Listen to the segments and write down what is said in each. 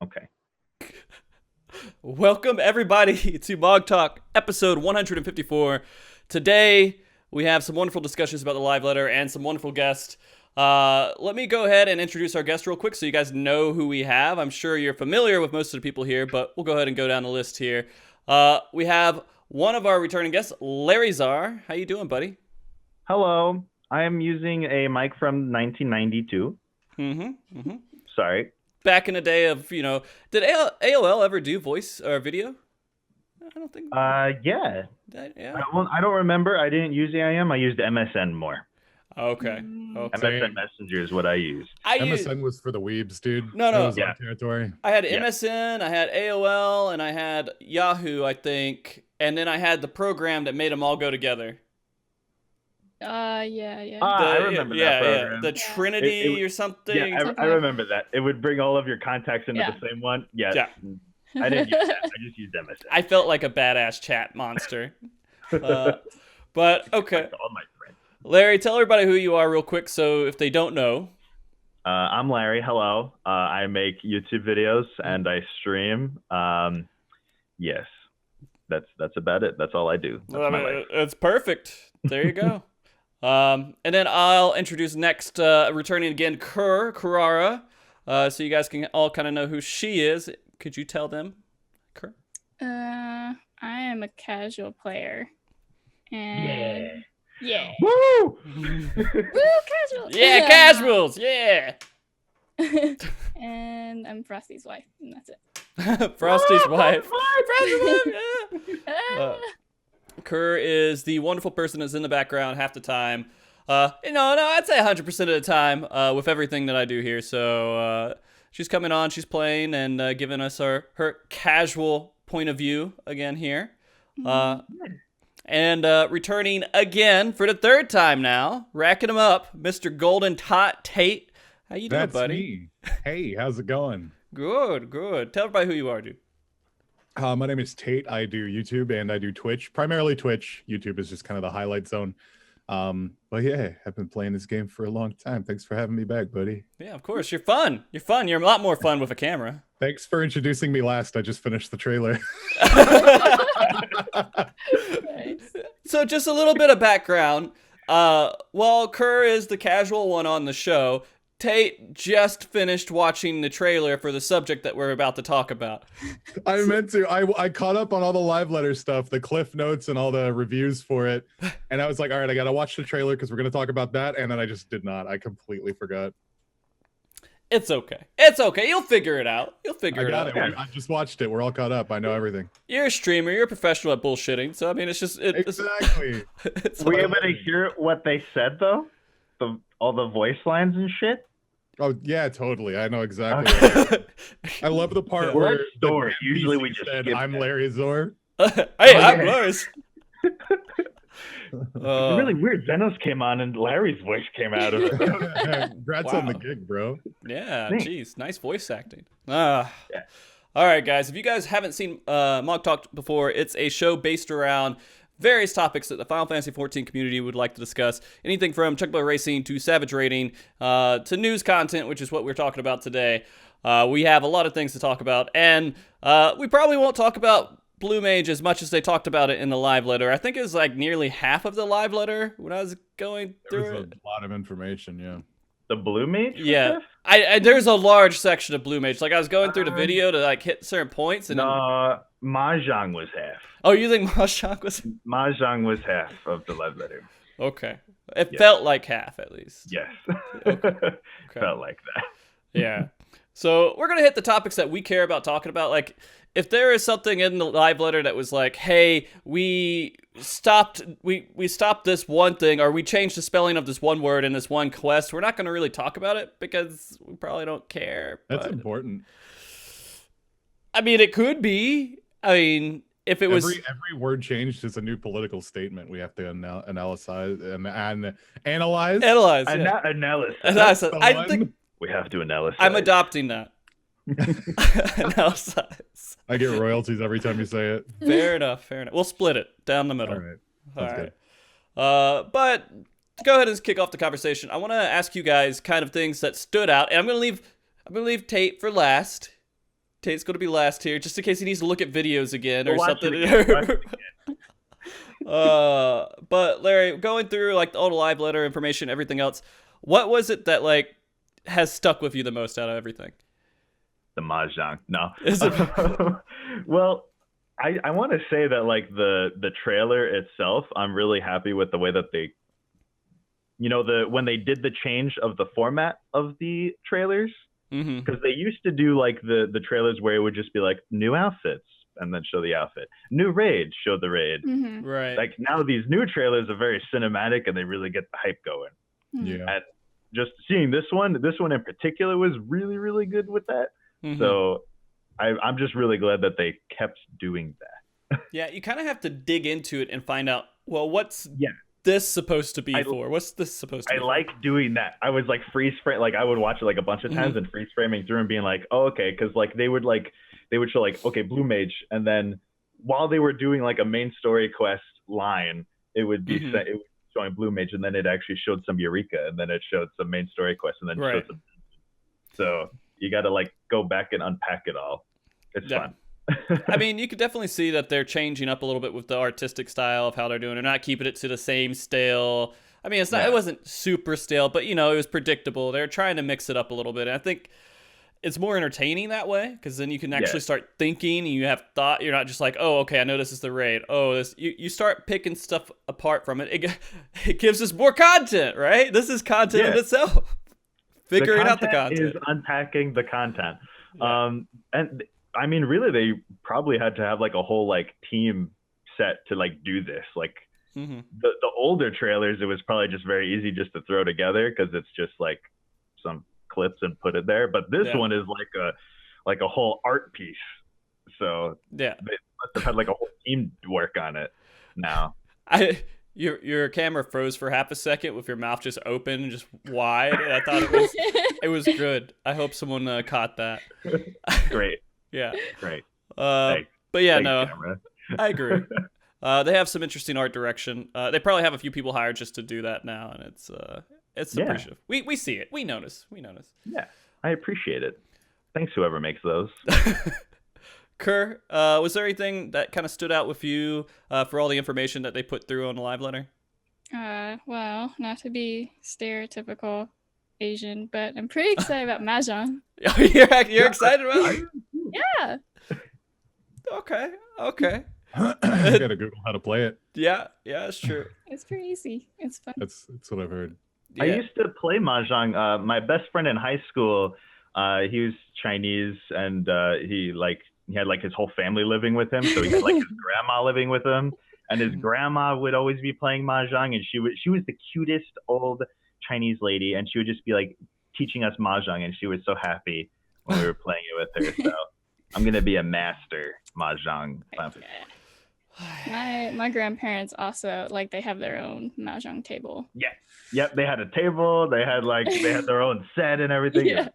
Okay. Welcome everybody to MogTalk episode 154. Today we have some wonderful discussions about the live letter and some wonderful guests. Let me go ahead and introduce our guest real quick so you guys know who we have. I'm sure you're familiar with most of the people here, but we'll go ahead and go down the list here. We have one of our returning guests, Larryzaur. How you doing, buddy? Hello. I am using a mic from 1992. Sorry. Back in the day of, did AOL ever do voice or video? I don't think. Yeah. Yeah. I don't remember. I didn't use AIM. I used MSN more. Okay. MSN Messenger is what I used. MSN was for the weebs, dude. No. That was Yeah. our territory. I had MSN, I had AOL, and I had Yahoo, I think. And then I had the program that made them all go together. Yeah. I remember that program. Yeah. The Trinity or something. Yeah, I remember that. It would bring all of your contacts into the same one. Yeah. I didn't use that. I just used MSN. I felt like a badass chat monster. But okay. All my friends. Larry, tell everybody who you are real quick so if they don't know. I'm Larry. Hello. I make YouTube videos and I stream. Yes. That's about it. That's all I do. That's my life. It's perfect. There you go. And then I'll introduce next, returning again, Kerora. So you guys can all kind of know who she is. Could you tell them, Kerr? I am a casual player. And yeah. Woo! Woo, casual. Yeah, casuals. Yeah. And I'm Frosty's wife, and that's it. Frosty's wife. Frosty's wife. Ah. Kerr is the wonderful person that's in the background half the time. No, I'd say 100% of the time with everything that I do here. So she's coming on, she's playing, and giving us her casual point of view again here. And returning again for the third time now, racking him up, Mr. Goldentot Tate. How you doing, That's buddy? me. Hey, how's it going? Good. Tell everybody who you are, dude. My name is Tate. I do YouTube and I do Twitch. Primarily Twitch. YouTube is just kind of the highlight zone. But yeah, I've been playing this game for a long time. Thanks for having me back, buddy. Yeah, of course. You're fun. You're a lot more fun with a camera. Thanks for introducing me last. I just finished the trailer. Nice. So just a little bit of background. While Kerr is the casual one on the show, Tate just finished watching the trailer for the subject that we're about to talk about. I meant to. I caught up on all the live letter stuff, the cliff notes and all the reviews for it. And I was like, all right, I got to watch the trailer because we're going to talk about that. And then I just did not. I completely forgot. It's okay. You'll figure it out. I got it. I just watched it. We're all caught up. I know everything. You're a streamer. You're a professional at bullshitting. So, I mean, it's just... Exactly. Were you able to hear what they said, though? All the voice lines and shit? Oh, yeah, totally. I know exactly. Okay. I love the part Well, where that's doors. the Usually NPC we just said, skip I'm that. Larryzaur. Hey, I'm Lars. It's really weird. Zenos came on and Larry's voice came out of it. Congrats on the Wow. gig, bro. Yeah, Thanks. geez. Nice voice acting. Yeah. All right, guys. If you guys haven't seen MogTalk before, it's a show based around various topics that the Final Fantasy XIV community would like to discuss. Anything from Chuckboy Racing to Savage Rating to news content, which is what we're talking about today. We have a lot of things to talk about, and we probably won't talk about Blue Mage as much as they talked about it in the live letter. I think it was like nearly half of the live letter when I was going There through was it. a lot of information, yeah. The Blue Mage? Yeah, there's a large section of Blue Mage. Like I was going through the video to like hit certain points, and No, Mahjong was half. oh, you think Mahjong was Mahjong was half of the love letter. okay? It Yeah. felt like half at least. Yes. Okay. Felt like that. Yeah. So we're gonna hit the topics that we care about talking about. Like, if there is something in the live letter that was like, "Hey, we stopped this one thing, or we changed the spelling of this one word in this one quest," we're not gonna really talk about it because we probably don't care. That's but- important. I mean, it could be. I mean, if it was Every word changed is a new political statement we have to analyze and analyze. analyze. Yeah. Analysis. Analyze. the I one. think We have to analyze. I'm adopting that. Analyze. I get royalties every time you say it. Fair enough. We'll split it down the middle. All right. All Sounds right. good. But to go ahead and kick off the conversation, I want to ask you guys kind of things that stood out, and I'm gonna leave Tate for last. Tate's going to be last here, just in case he needs to look at videos again We'll or watch something. it again. Watch it again. But Larry, going through like all the live letter information, everything else, what was it that like has stuck with you the most out of everything? The mahjong. No. Is it- Well, I want to say that like the trailer itself, I'm really happy with the way that they, when they did the change of the format of the trailers, because they used to do like the trailers where it would just be like new outfits and then show the outfit, new raid, show the raid. Right. Like now these new trailers are very cinematic and they really get the hype going. Yeah. And just seeing this one in particular was really, really good with that. So I'm just really glad that they kept doing that. Yeah, you kind of have to dig into it and find out, well, what's this supposed to be for? What's this supposed to be I for? like doing that. I was like freeze frame, like I would watch it like a bunch of times and freeze framing through and being like, oh, okay, because like they would show like, okay, blue mage, and then while they were doing like a main story quest line, it would be it was showing blue mage, and then it actually showed some Eureka, and then it showed some main story quest, and then showed some. So you got to like go back and unpack it all. It's fun. I mean, you could definitely see that they're changing up a little bit with the artistic style of how they're doing. They're not keeping it to the same stale. I mean, it wasn't super stale, but it was predictable. They're trying to mix it up a little bit. And I think it's more entertaining that way, because then you can actually start thinking and you have thought. You're not just like, oh, okay, I know this is the raid. Oh, this. You start picking stuff apart from it. It gives us more content, right? This is content in itself. Figuring out the content is unpacking the content. And I mean, really, they probably had to have like a whole like team set to like do this. Like the older trailers, it was probably just very easy just to throw together because it's just like some clips and put it there. But this one is like a whole art piece. So they must have had like a whole team work on it now. Your camera froze for half a second with your mouth just open and just wide. And I thought it was good. I hope someone caught that. Great. Yeah. Great. But yeah, Thanks, no, I agree. They have some interesting art direction. They probably have a few people hired just to do that now, and it's appreciative. We see it. We notice. Yeah, I appreciate it. Thanks, whoever makes those. Kerr, was there anything that kind of stood out with you for all the information that they put through on the live letter? Well, not to be stereotypical Asian, but I'm pretty excited about mahjong. You're excited about it? Yeah. Okay. I gotta Google how to play it. Yeah, it's true. It's pretty easy. It's fun. That's what I've heard. I used to play mahjong. My best friend in high school, he was Chinese, and he had like his whole family living with him. So he had like his grandma living with him, and his grandma would always be playing mahjong, and she was the cutest old Chinese lady, and she would just be like teaching us mahjong, and she was so happy when we were playing it with her. So I'm gonna be a master mahjong. My grandparents also they have their own mahjong table. Yeah. Yep. They had a table. They had their own set and everything. Yeah.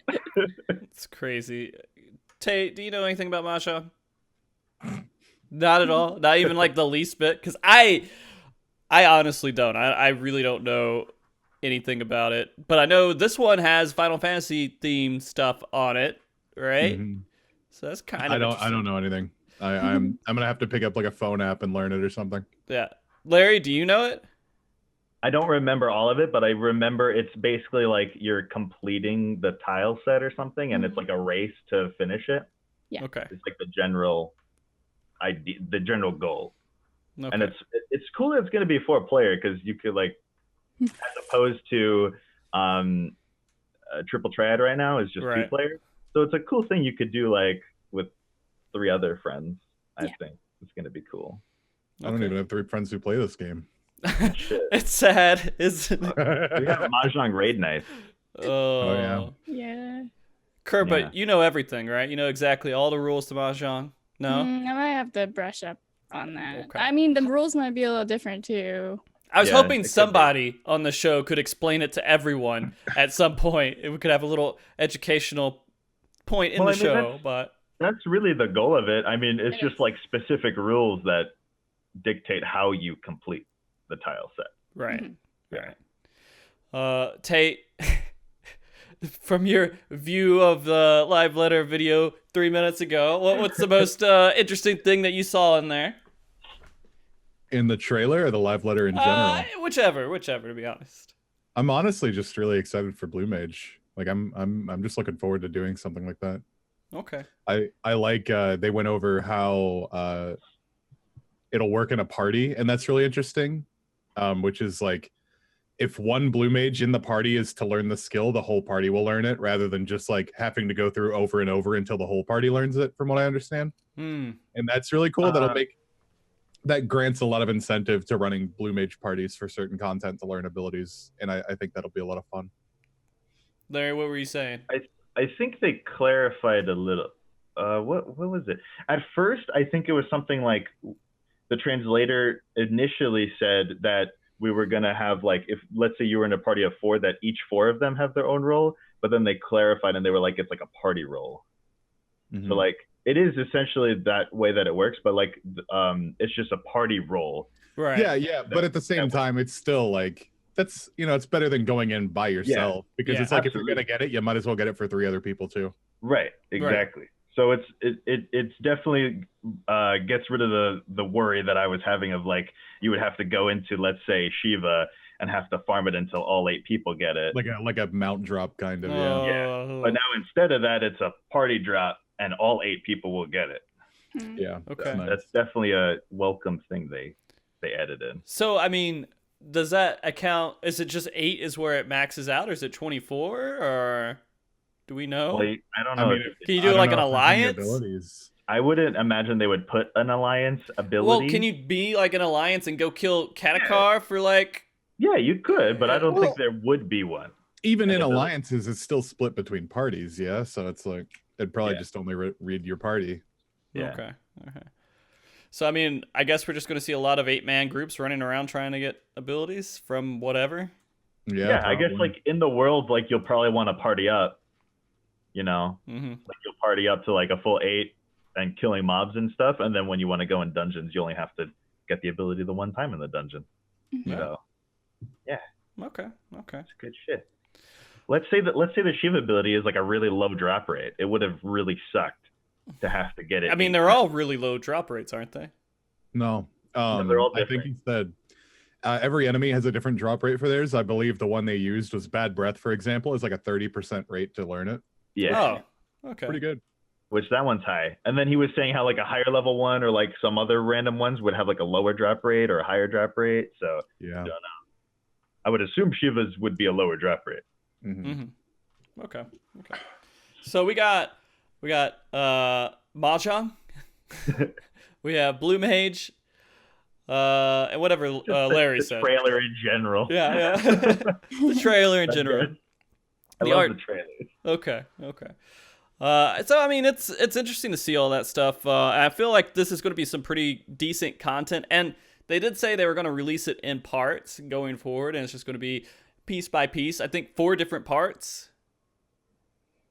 It was great. It's crazy. Tate, do you know anything about mahjong? Not at all. Not even like the least bit. Because I honestly don't. I really don't know anything about it. But I know this one has Final Fantasy themed stuff on it, right? So that's kind of. I don't know anything. I'm gonna have to pick up like a phone app and learn it or something. Yeah, Larry, do you know it? I don't remember all of it, but I remember it's basically like you're completing the tile set or something, and it's like a race to finish it. Yeah. Okay. It's like the general idea, the general goal. Okay. And it's cool that it's going to be 4-player because you could like, as opposed to triple triad right now is just 2-player. So it's a cool thing you could do like with 3 other friends. I think it's going to be cool. I don't even have 3 friends who play this game. It's sad, isn't it? We have Mahjong raid night. Oh Yeah. Kerr, but you know everything, right? You know exactly all the rules to Mahjong. No, I might have to brush up on that. Okay. I mean, the rules might be a little different too. I was hoping somebody on the show could explain it to everyone at some point. We could have a little educational point in the show, but that's really the goal of it. I mean, it's just like specific rules that dictate how you complete the tile set. Right. Tate, From your view of the live letter video 3 minutes ago, what's the most interesting thing that you saw in there? In the trailer or the live letter in general? Whichever, to be honest. I'm honestly just really excited for Blue Mage. Like I'm just looking forward to doing something like that. Okay. I like they went over how it'll work in a party, and that's really interesting. Which is like, if one Blue Mage in the party is to learn the skill, the whole party will learn it, rather than just like having to go through over and over until the whole party learns it, from what I understand. And that's really cool. That grants a lot of incentive to running Blue Mage parties for certain content to learn abilities, and I think that'll be a lot of fun. Larry, what were you saying? I think they clarified a little. What was it? At first, I think it was something like the translator initially said that we were going to have, like, if let's say you were in a party of 4, that each 4 of them have their own role, but then they clarified and they were like, it's like a party role. So like, it is essentially that way that it works, but like, it's just a party role. Right. Yeah. But at the same time, it's still like, that's, it's better than going in by yourself, because it's like, absolutely, if you're going to get it, you might as well get it for 3 other people too. Right. Exactly. Right. So it's definitely gets rid of the worry that I was having of, like, you would have to go into, let's say, Shiva and have to farm it until all 8 people get it. Like a mount drop kind of. Yeah. But now instead of that, it's a party drop and all 8 people will get it. Yeah. Okay. That's definitely a welcome thing they added in. So, I mean, does that account, is it just 8 is where it maxes out, or is it 24, or do we know? Well, I don't know. Can you do like an alliance? I wouldn't imagine they would put an alliance ability. Well, can you be like an alliance and go kill Katakar for like... Yeah, you could, but I don't think there would be one. Even in alliances, it's still split between parties, yeah? So it's like, it'd probably just only read your party. Yeah. Okay. So, I mean, I guess we're just going to see a lot of 8-man groups running around trying to get abilities from whatever. Yeah, I guess, like, in the world, like, you'll probably want to party up, like, you'll party up to, like, a full 8 and killing mobs and stuff, and then when you want to go in dungeons, you only have to get the ability the one time in the dungeon. So, yeah. Okay. It's good shit. Let's say the Shiva ability is like a really low drop rate. It would have really sucked to have to get it. I mean, they're all really low drop rates, aren't they? No. They're all different. I think instead, every enemy has a different drop rate for theirs. I believe the one they used was Bad Breath, for example, is like a 30% rate to learn it. Yeah. Oh, okay. Pretty good. Which that one's high. And then he was saying how like a higher level one or like some other random ones would have like a lower drop rate or a higher drop rate. So yeah, I don't know. I would assume Shiva's would be a lower drop rate. Okay. So we got Mahjong. We have Blue Mage. And whatever Larry said. The trailer in general. Yeah. The trailer in general. I love the trailers. Okay. So I mean, it's interesting to see all that stuff. I feel like this is going to be some pretty decent content, and they did say they were going to release it in parts going forward, and it's just going to be piece by piece. I think 4 different parts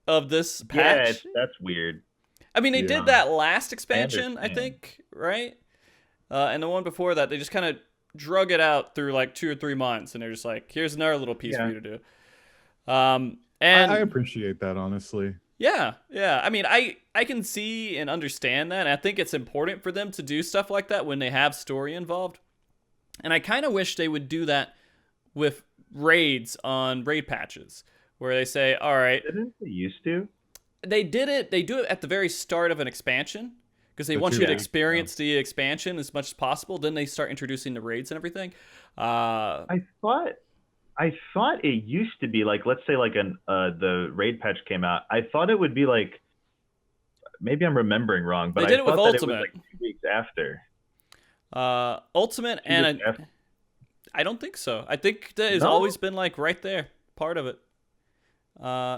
of this patch. Yeah, that's weird. I mean, they did that last expansion, I think, right? And the one before that, they just kind of drug it out through like 2 or 3 months, and they're just like, here's another little piece for you to do. And I appreciate that, honestly. Yeah. I mean, I can see and understand that. And I think it's important for them to do stuff like that when they have story involved. And I kind of wish they would do that with raids on raid patches, where they say, all right. Didn't they used to? They did it. They do it at the very start of an expansion because they want you to experience the expansion as much as possible. Then they start introducing the raids and everything. I thought it used to be like, let's say like the raid patch came out. I thought it would be like, maybe I'm remembering wrong, but they did I it with thought that Ultimate. it was like 2 weeks after. Ultimate and I don't think so. I think that has always been like right there, part of it.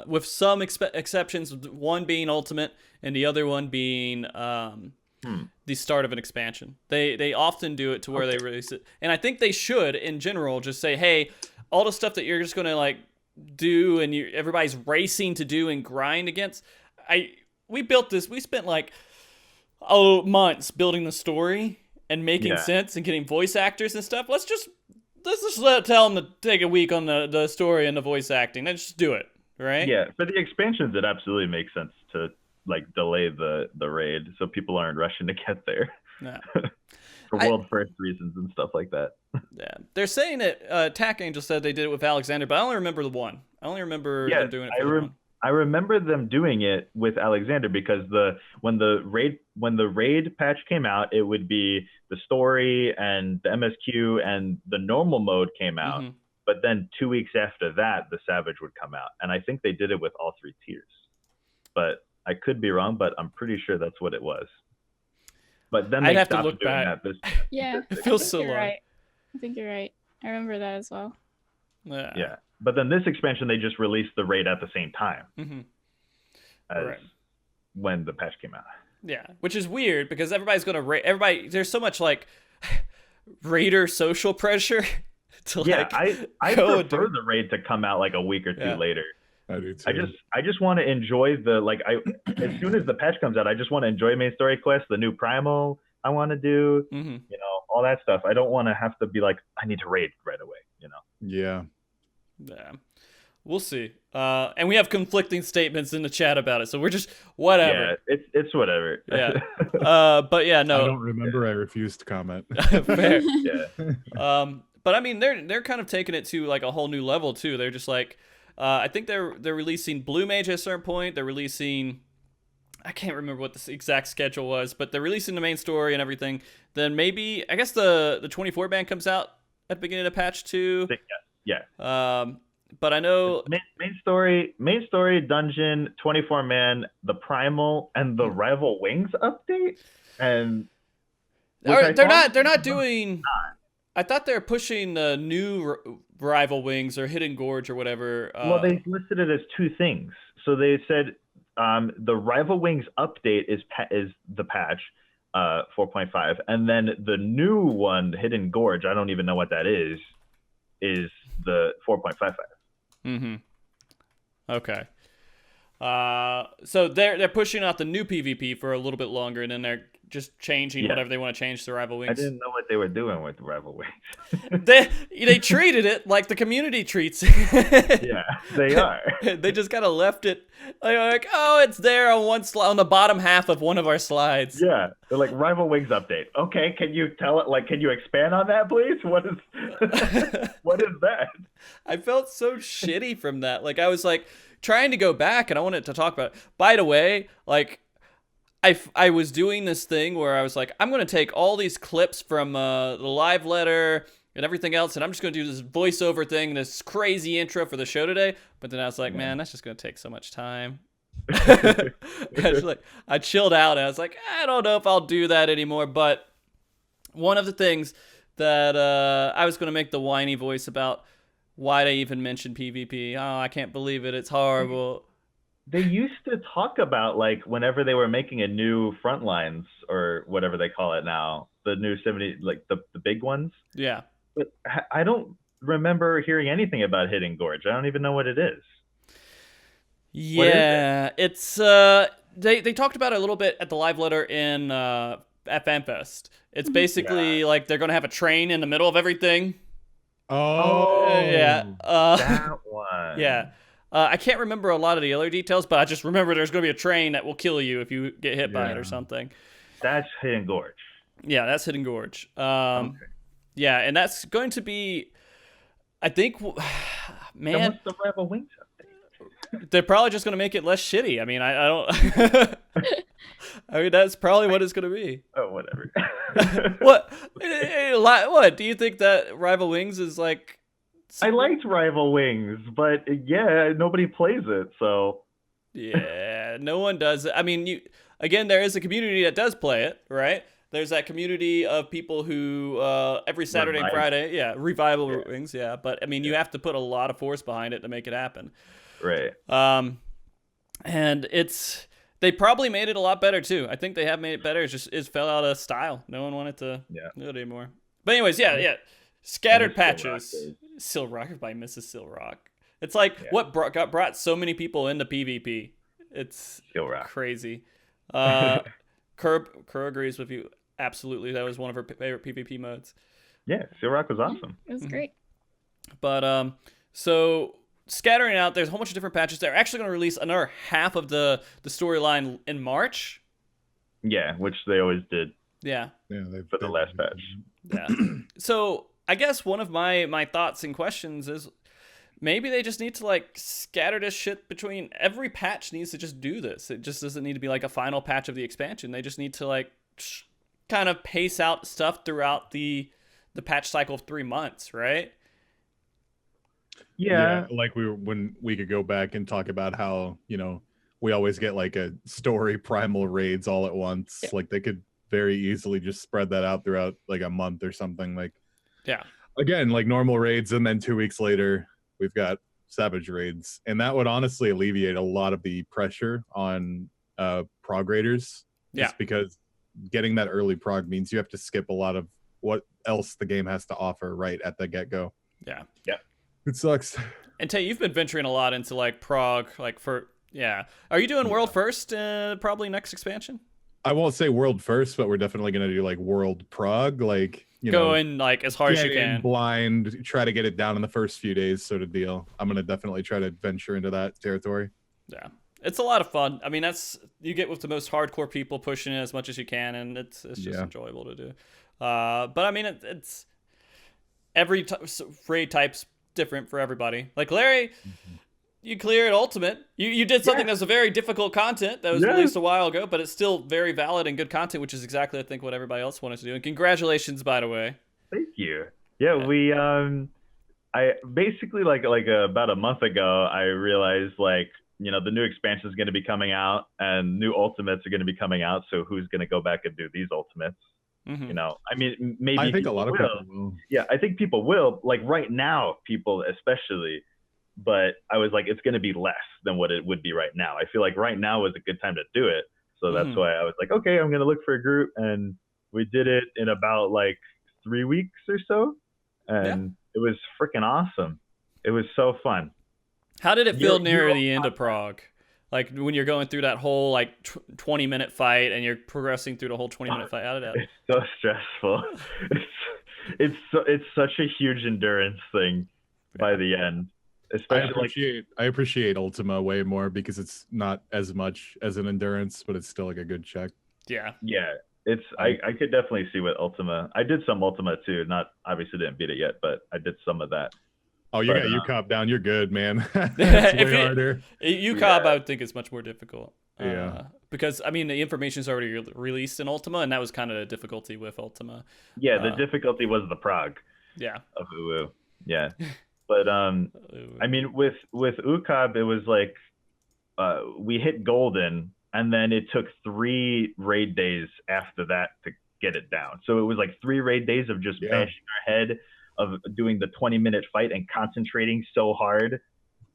With some exceptions, one being Ultimate and the other one being the start of an expansion. They often do it to where they release it, and I think they should in general just say, hey, all the stuff that you're just gonna like do and everybody's racing to do and grind against. We built this. We spent like months building the story and making sense and getting voice actors and stuff. Let's just tell them to take a week on the story and the voice acting. Let's just do it. right? Yeah, for the expansions, it absolutely makes sense to like delay the raid so people aren't rushing to get there Yeah. for I world first reasons and stuff like that. Yeah, they're saying that Attack Angel said they did it with Alexander, but I only remember the one. I only remember Yeah, them doing it for the one. I remember them doing it with Alexander because when the raid patch came out, it would be the story and the MSQ and the normal mode came out. Mm-hmm. But then 2 weeks after that, the Savage would come out, and I think they did it with all 3 tiers. But I could be wrong, but I'm pretty sure that's what it was. But then I'd they have to stopped look doing back. that. Yeah, It feels I think so you're long. right. I think you're right. I remember that as well. Yeah. But then this expansion, they just released the raid at the same time Mm-hmm. as Right. when the patch came out. Yeah, which is weird because everybody's gonna everybody. There's so much like raider social pressure to like. I go and prefer do- the raid to come out like a week or two Yeah. later. I do too. I just want to enjoy the as soon as the patch comes out, I just want to enjoy main story quests, the new primal I want to do, Mhm. all that stuff. I don't want to have to be like I need to raid right away, Yeah. Yeah, we'll see. And we have conflicting statements in the chat about it, so we're just whatever. Yeah, it's whatever. Yeah. But yeah, no. I don't remember. I refused to comment. Fair. Yeah. But I mean, they're kind of taking it to like a whole new level too. They're just like, I think they're releasing Blue Mage at a certain point. They're releasing, I can't remember what the exact schedule was, but they're releasing the main story and everything. Then maybe I guess the 24 band comes out at the beginning of patch 2. Yeah. But I know Main story, dungeon, 24 man, the primal, and the rival wings update. And they're not doing. I thought they're pushing the new rival wings or hidden gorge or whatever. Well, they listed it as 2 things. So they said the rival wings update is the patch 4.5, and then the new one, hidden gorge, I don't even know what that is the 4.55. Mm-hmm. Okay. So they're pushing out the new PvP for a little bit longer, and then they're just changing whatever they want to change to rival wings. I didn't know what they were doing with rival wings. they treated it like the community treats it. Yeah, they are. They just kind of left it like, oh, it's there on one slide, on the bottom half of one of our slides. Yeah, they're like rival wings update. Okay, can you tell it? Like, can you expand on that, please? What is what is that? I felt so shitty from that. Like, I was like trying to go back, and I wanted to talk about it. By the way, like, I was doing this thing where I was like, I'm going to take all these clips from the live letter and everything else, and I'm just going to do this voiceover thing, this crazy intro for the show today. But then I was like, man, that's just going to take so much time. I chilled out, and I was like, I don't know if I'll do that anymore. But one of the things that I was going to make the whiny voice about why they even mention PvP. Oh, I can't believe it. It's horrible. They used to talk about, like, whenever they were making a new Frontlines or whatever they call it now, the new 70, like the big ones. Yeah. But I don't remember hearing anything about Hidden Gorge. I don't even know what it is. Yeah, it's they talked about it a little bit at the live letter in at FanFest. It's basically like they're gonna have a train in the middle of everything. Oh, Yeah. That one. Yeah. I can't remember a lot of the other details, but I just remember there's going to be a train that will kill you if you get hit by it or something. That's Hidden Gorge. Yeah, that's Hidden Gorge. Yeah, and that's going to be, I think, man. And what's the rival wings update? They're probably just going to make it less shitty. I mean, I don't. I mean, that's probably what it's going to be. Oh, whatever. What? Do you think that Rival Wings is like? I liked Rival Wings, but yeah, nobody plays it, so. Yeah, no one does it. I mean, again, there is a community that does play it, right? There's that community of people who every Saturday and Friday, revival wings, But I mean, you have to put a lot of force behind it to make it happen. Right. And they probably made it a lot better too. I think they have made it better. It fell out of style. No one wanted to do it anymore. But anyways, yeah. Scattered patches. Silrock, everybody misses Silrock. It's like what brought so many people into PvP. It's crazy. Kerr agrees with you. Absolutely. That was one of her favorite PvP modes. Yeah, Silrock was awesome. It was great. But so scattering out. There's a whole bunch of different patches. They're actually going to release another half of the storyline in March. Yeah, which they always did. Yeah. For the last patch. Yeah. So I guess one of my thoughts and questions is maybe they just need to like scatter this shit between every patch needs to just do this. It just doesn't need to be like a final patch of the expansion. They just need to like kind of pace out stuff throughout the patch cycle of 3 months, right? Yeah, like when we could go back and talk about how, you know, we always get like a story primal raids all at once. Yeah. Like they could very easily just spread that out throughout like a month or something. Like, yeah, again, like normal raids, and then 2 weeks later we've got savage raids, and that would honestly alleviate a lot of the pressure on prog raiders. Just because getting that early prog means you have to skip a lot of what else the game has to offer right at the get-go. Yeah. It sucks. And Tay, you've been venturing a lot into like prog, like are you doing world first probably next expansion? I won't say world first, but we're definitely going to do like world prog, like, you go know, in like as hard as you can, blind, try to get it down in the first few days sort of deal. I'm going to definitely try to venture into that territory. Yeah, it's a lot of fun. I mean, that's, you get with the most hardcore people pushing it as much as you can, and it's just enjoyable to do. But I mean, it's every raid type's different for everybody. Like Larry, you cleared Ultimate. You did something that was a very difficult content that was released a while ago, but it's still very valid and good content, which is exactly, I think, what everybody else wanted to do. And congratulations, by the way. Thank you. Yeah, we I basically like about a month ago, I realized like, you know, the new expansion is going to be coming out and new Ultimates are going to be coming out. So who's going to go back and do these Ultimates? Mm-hmm. You know, I mean, maybe I think a lot of people will. Yeah, I think people will. Like right now, people especially. But I was like, it's going to be less than what it would be right now. I feel like right now was a good time to do it. So that's why I was like, okay, I'm going to look for a group. And we did it in about like 3 weeks or so. And it was freaking awesome. It was so fun. How did it feel near the end of prog? Like when you're going through that whole like 20-minute fight and you're progressing through the whole 20-minute fight. How did that? It's so stressful. It's such a huge endurance thing by the end. Especially I appreciate Ultima way more because it's not as much as an endurance, but it's still like a good check. Yeah. It's I could definitely see what Ultima. I did some Ultima too. Not obviously didn't beat it yet, but I did some of that. Oh, you got UCOB down. You're good, man. That's way harder. UCOB, I would think is much more difficult. Because I mean the information is already released in Ultima, and that was kind of the difficulty with Ultima. Yeah, the difficulty was the prog. Yeah. Of Uwu. Yeah. But I mean, with UCOB, it was like we hit Golden, and then it took 3 raid days after that to get it down. So it was like 3 raid days of just bashing our head, of doing the 20-minute fight and concentrating so hard,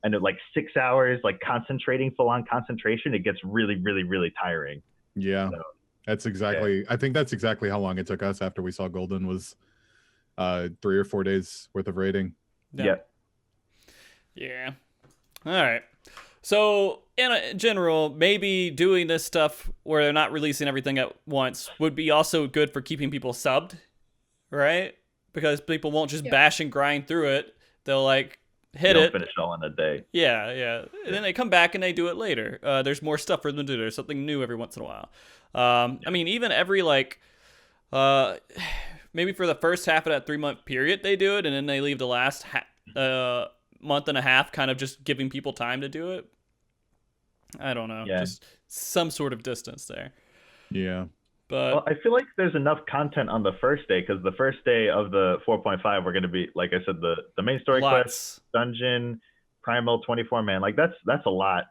and at like 6 hours, like concentrating, full-on concentration, it gets really, really, really tiring. Yeah, so, that's exactly. I think that's exactly how long it took us after we saw Golden was 3 or 4 days worth of raiding. Yeah. All right. So in general, maybe doing this stuff where they're not releasing everything at once would be also good for keeping people subbed, right? Because people won't just bash and grind through it. They'll like hit it. Finish all in a day. Yeah. And then they come back and they do it later. There's more stuff for them to do. There's something new every once in a while. I mean, even every like, maybe for the first half of that 3-month period they do it, and then they leave the last month and a half kind of just giving people time to do it. I don't know. Just some sort of distance there. Yeah. But I feel like there's enough content on the first day, because the first day of the 4.5 we're going to be, like I said, the main story quest, dungeon, primal, 24-man. Like that's a lot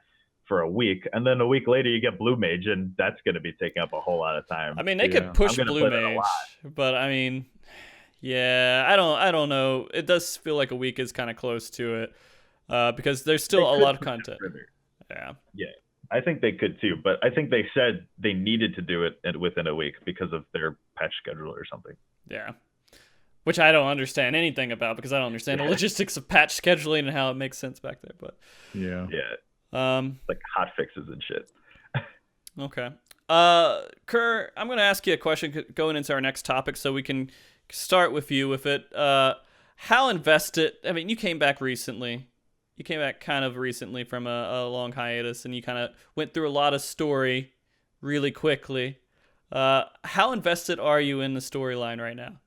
for a week, and then a week later you get Blue Mage, and that's going to be taking up a whole lot of time. I mean, they could push Blue Mage, but I mean, I don't know. It does feel like a week is kind of close to it, because there's still a lot of content. Yeah. I think they could too, but I think they said they needed to do it within a week because of their patch schedule or something. Yeah. Which I don't understand anything about, because I don't understand the logistics of patch scheduling and how it makes sense back there. But yeah. Like hot fixes and shit. Okay. Kerr, I'm going to ask you a question going into our next topic, so we can start with you with it. How invested, I mean, you came back recently. you came back kind of recently from a long hiatus, and you kind of went through a lot of story really quickly. How invested are you in the storyline right now?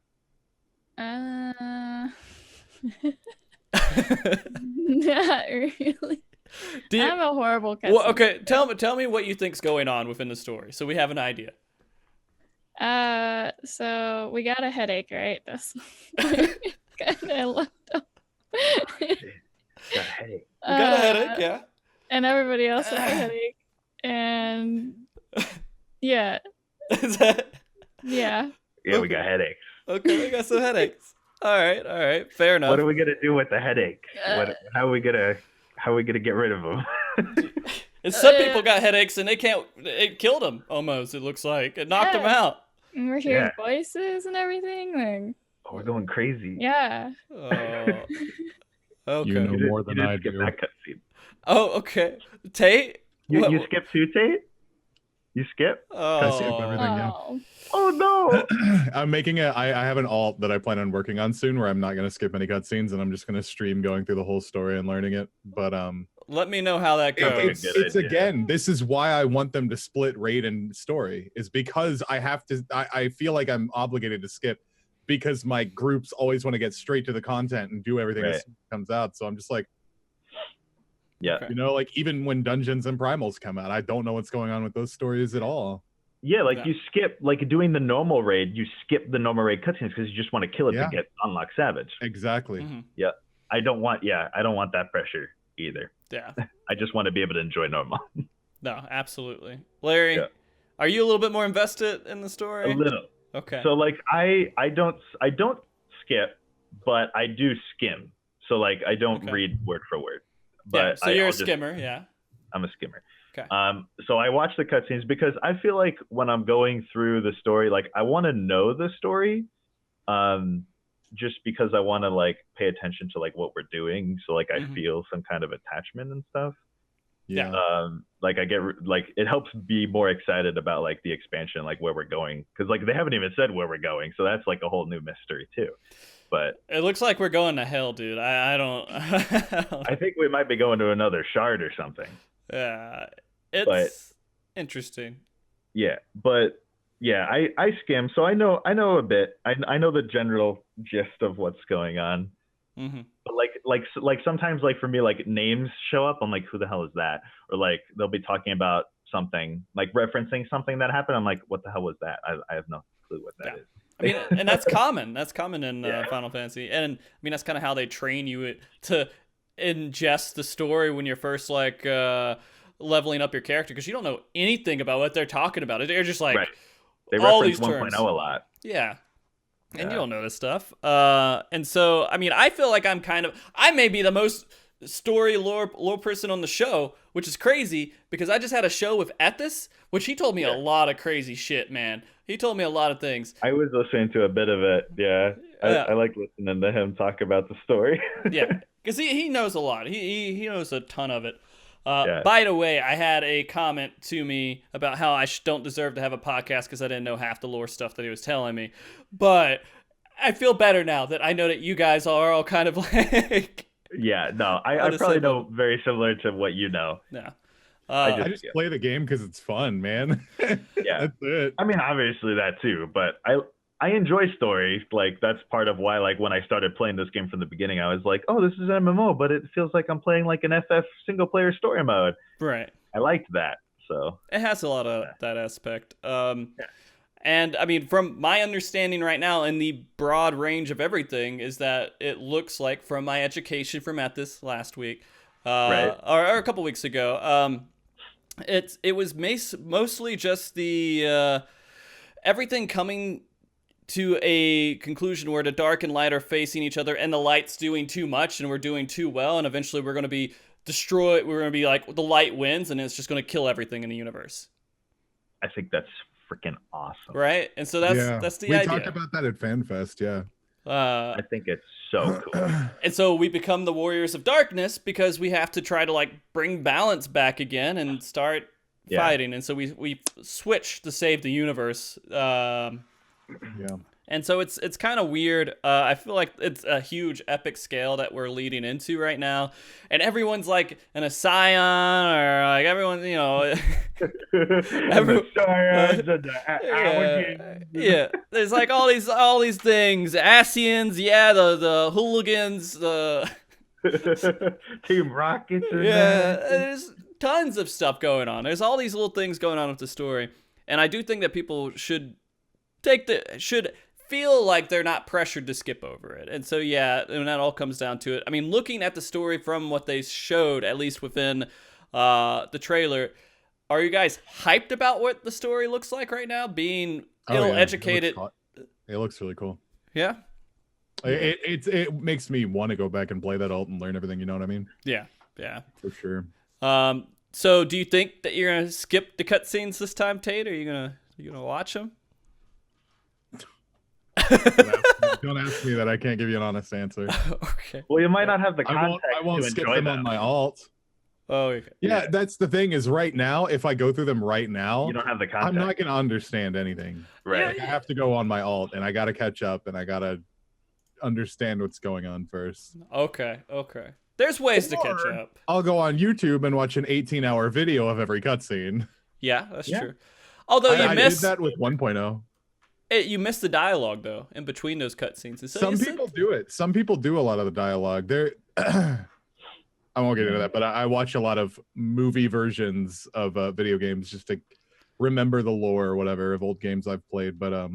Not really. I'm a horrible customer. Well, okay, tell me what you think's going on within the story, so we have an idea. So we got a headache, right? That's kind of left up. Got a headache. We got a headache, yeah. And everybody else has a headache, and yeah. Is that? Yeah. Yeah, we got headaches. Okay, we got some headaches. All right, fair enough. What are we gonna do with the headache? How are we gonna get rid of them? And some people got headaches and it killed them almost. It looks like it knocked them out. And we're hearing voices and everything. Like, oh, we're going crazy. Yeah. Oh, okay. You know more than I do. That cutscene. Oh, okay. Tate? You skip too, Tate? You skip? Oh. I skip everything, yeah. Oh no! I'm making I have an alt that I plan on working on soon where I'm not going to skip any cutscenes and I'm just going to stream going through the whole story and learning it. But let me know how that goes. It's again, this is why I want them to split raid and story, is because I feel like I'm obligated to skip because my groups always want to get straight to the content and do everything as comes out. So I'm just like, yeah, you know, like even when Dungeons and Primals come out, I don't know what's going on with those stories at all. Yeah, like you skip, like doing the normal raid, you skip the normal raid cutscenes because you just want to kill it to get Unlock Savage. Exactly. Mm-hmm. Yeah, I don't want that pressure either. Yeah. I just want to be able to enjoy normal. No, absolutely. Larry, are you a little bit more invested in the story? A little. Okay. So like I don't skip, but I do skim. So like I don't read word for word. But so you're a skimmer, I'm a skimmer. Okay. So I watch the cutscenes because I feel like when I'm going through the story, like I want to know the story, just because I want to like pay attention to like what we're doing. So like I feel some kind of attachment and stuff. Yeah. Like I get like it helps be more excited about like the expansion, like where we're going, because like they haven't even said where we're going, so that's like a whole new mystery too. But it looks like we're going to hell, dude. I don't. I think we might be going to another shard or something. Yeah, it's interesting. Yeah, but yeah, I skim, so I know a bit. I know the general gist of what's going on. Mm-hmm. But like sometimes like for me like names show up. I'm like, who the hell is that? Or like they'll be talking about something, like referencing something that happened. I'm like, what the hell was that? I have no clue what that is. I mean, and that's common. That's common in Final Fantasy, and I mean that's kind of how they train you to ingest the story when you're first like leveling up your character, because you don't know anything about what they're talking about. They're just like they all reference these 1.0 terms. a lot. Yeah. And you don't know this stuff. And so, I mean, I feel like I may be the most story lore person on the show, which is crazy because I just had a show with Ethis, which he told me a lot of crazy shit, man. He told me a lot of things. I was listening to a bit of it. Yeah. I like listening to him talk about the story. Yeah. Because he knows a lot. He knows a ton of it. By the way, I had a comment to me about how I don't deserve to have a podcast because I didn't know half the lore stuff that he was telling me. But I feel better now that I know that you guys are all kind of like... Yeah, no, I probably know very similar to what you know. Yeah. I just play the game because it's fun, man. Yeah. That's it. I mean, obviously that too, but I enjoy story. Like that's part of why, like when I started playing this game from the beginning, I was like, oh, this is an MMO, but it feels like I'm playing like an FF single player story mode. Right. I liked that. So it has a lot of that aspect. And I mean, from my understanding right now, in the broad range of everything, is that it looks like from my education from Ethis last week, or a couple weeks ago, it was mostly just the everything coming to a conclusion where the dark and light are facing each other, and the light's doing too much, and we're doing too well, and eventually we're going to be destroyed. We're going to be like the light wins, and it's just going to kill everything in the universe. I think that's freaking awesome, right? And so that's the idea. We talked about that at FanFest, yeah. I think it's so cool. And so we become the Warriors of Darkness because we have to try to like bring balance back again and start fighting. And so we switch to save the universe. And And so it's kind of weird. I feel like it's a huge epic scale that we're leading into right now, and everyone's like an a scion, or like everyone, you know, yeah. There's like all these things, Asians, yeah, the hooligans, the Team Rockets. yeah. There's tons of stuff going on. There's all these little things going on with the story, and I do think that people should feel like they're not pressured to skip over it. And so, yeah, and that all comes down to it. I mean, looking at the story from what they showed, at least within the trailer, are you guys hyped about what the story looks like right now? Being ill-educated. It looks really cool. Yeah? It makes me want to go back and play that alt and learn everything, you know what I mean? Yeah. For sure. So do you think that you're going to skip the cutscenes this time, Tate? Or are you going to watch them? Don't ask me that. I can't give you an honest answer. Okay. Well, you might not have the context. I won't to skip enjoy them on my alt. Oh, okay. Yeah, that's the thing is right now, if I go through them right now, You don't have the context. I'm not going to understand anything. Right. Like, I have to go on my alt and I got to catch up and I got to understand what's going on first. Okay. There's ways to catch up. I'll go on YouTube and watch an 18-hour video of every cutscene. Yeah, that's true. Although I did that with 1.0. You missed the dialogue though in between those cutscenes. So Some people do it. Some people do a lot of the dialogue. I won't get into that, but I watch a lot of movie versions of video games just to remember the lore or whatever of old games I've played. But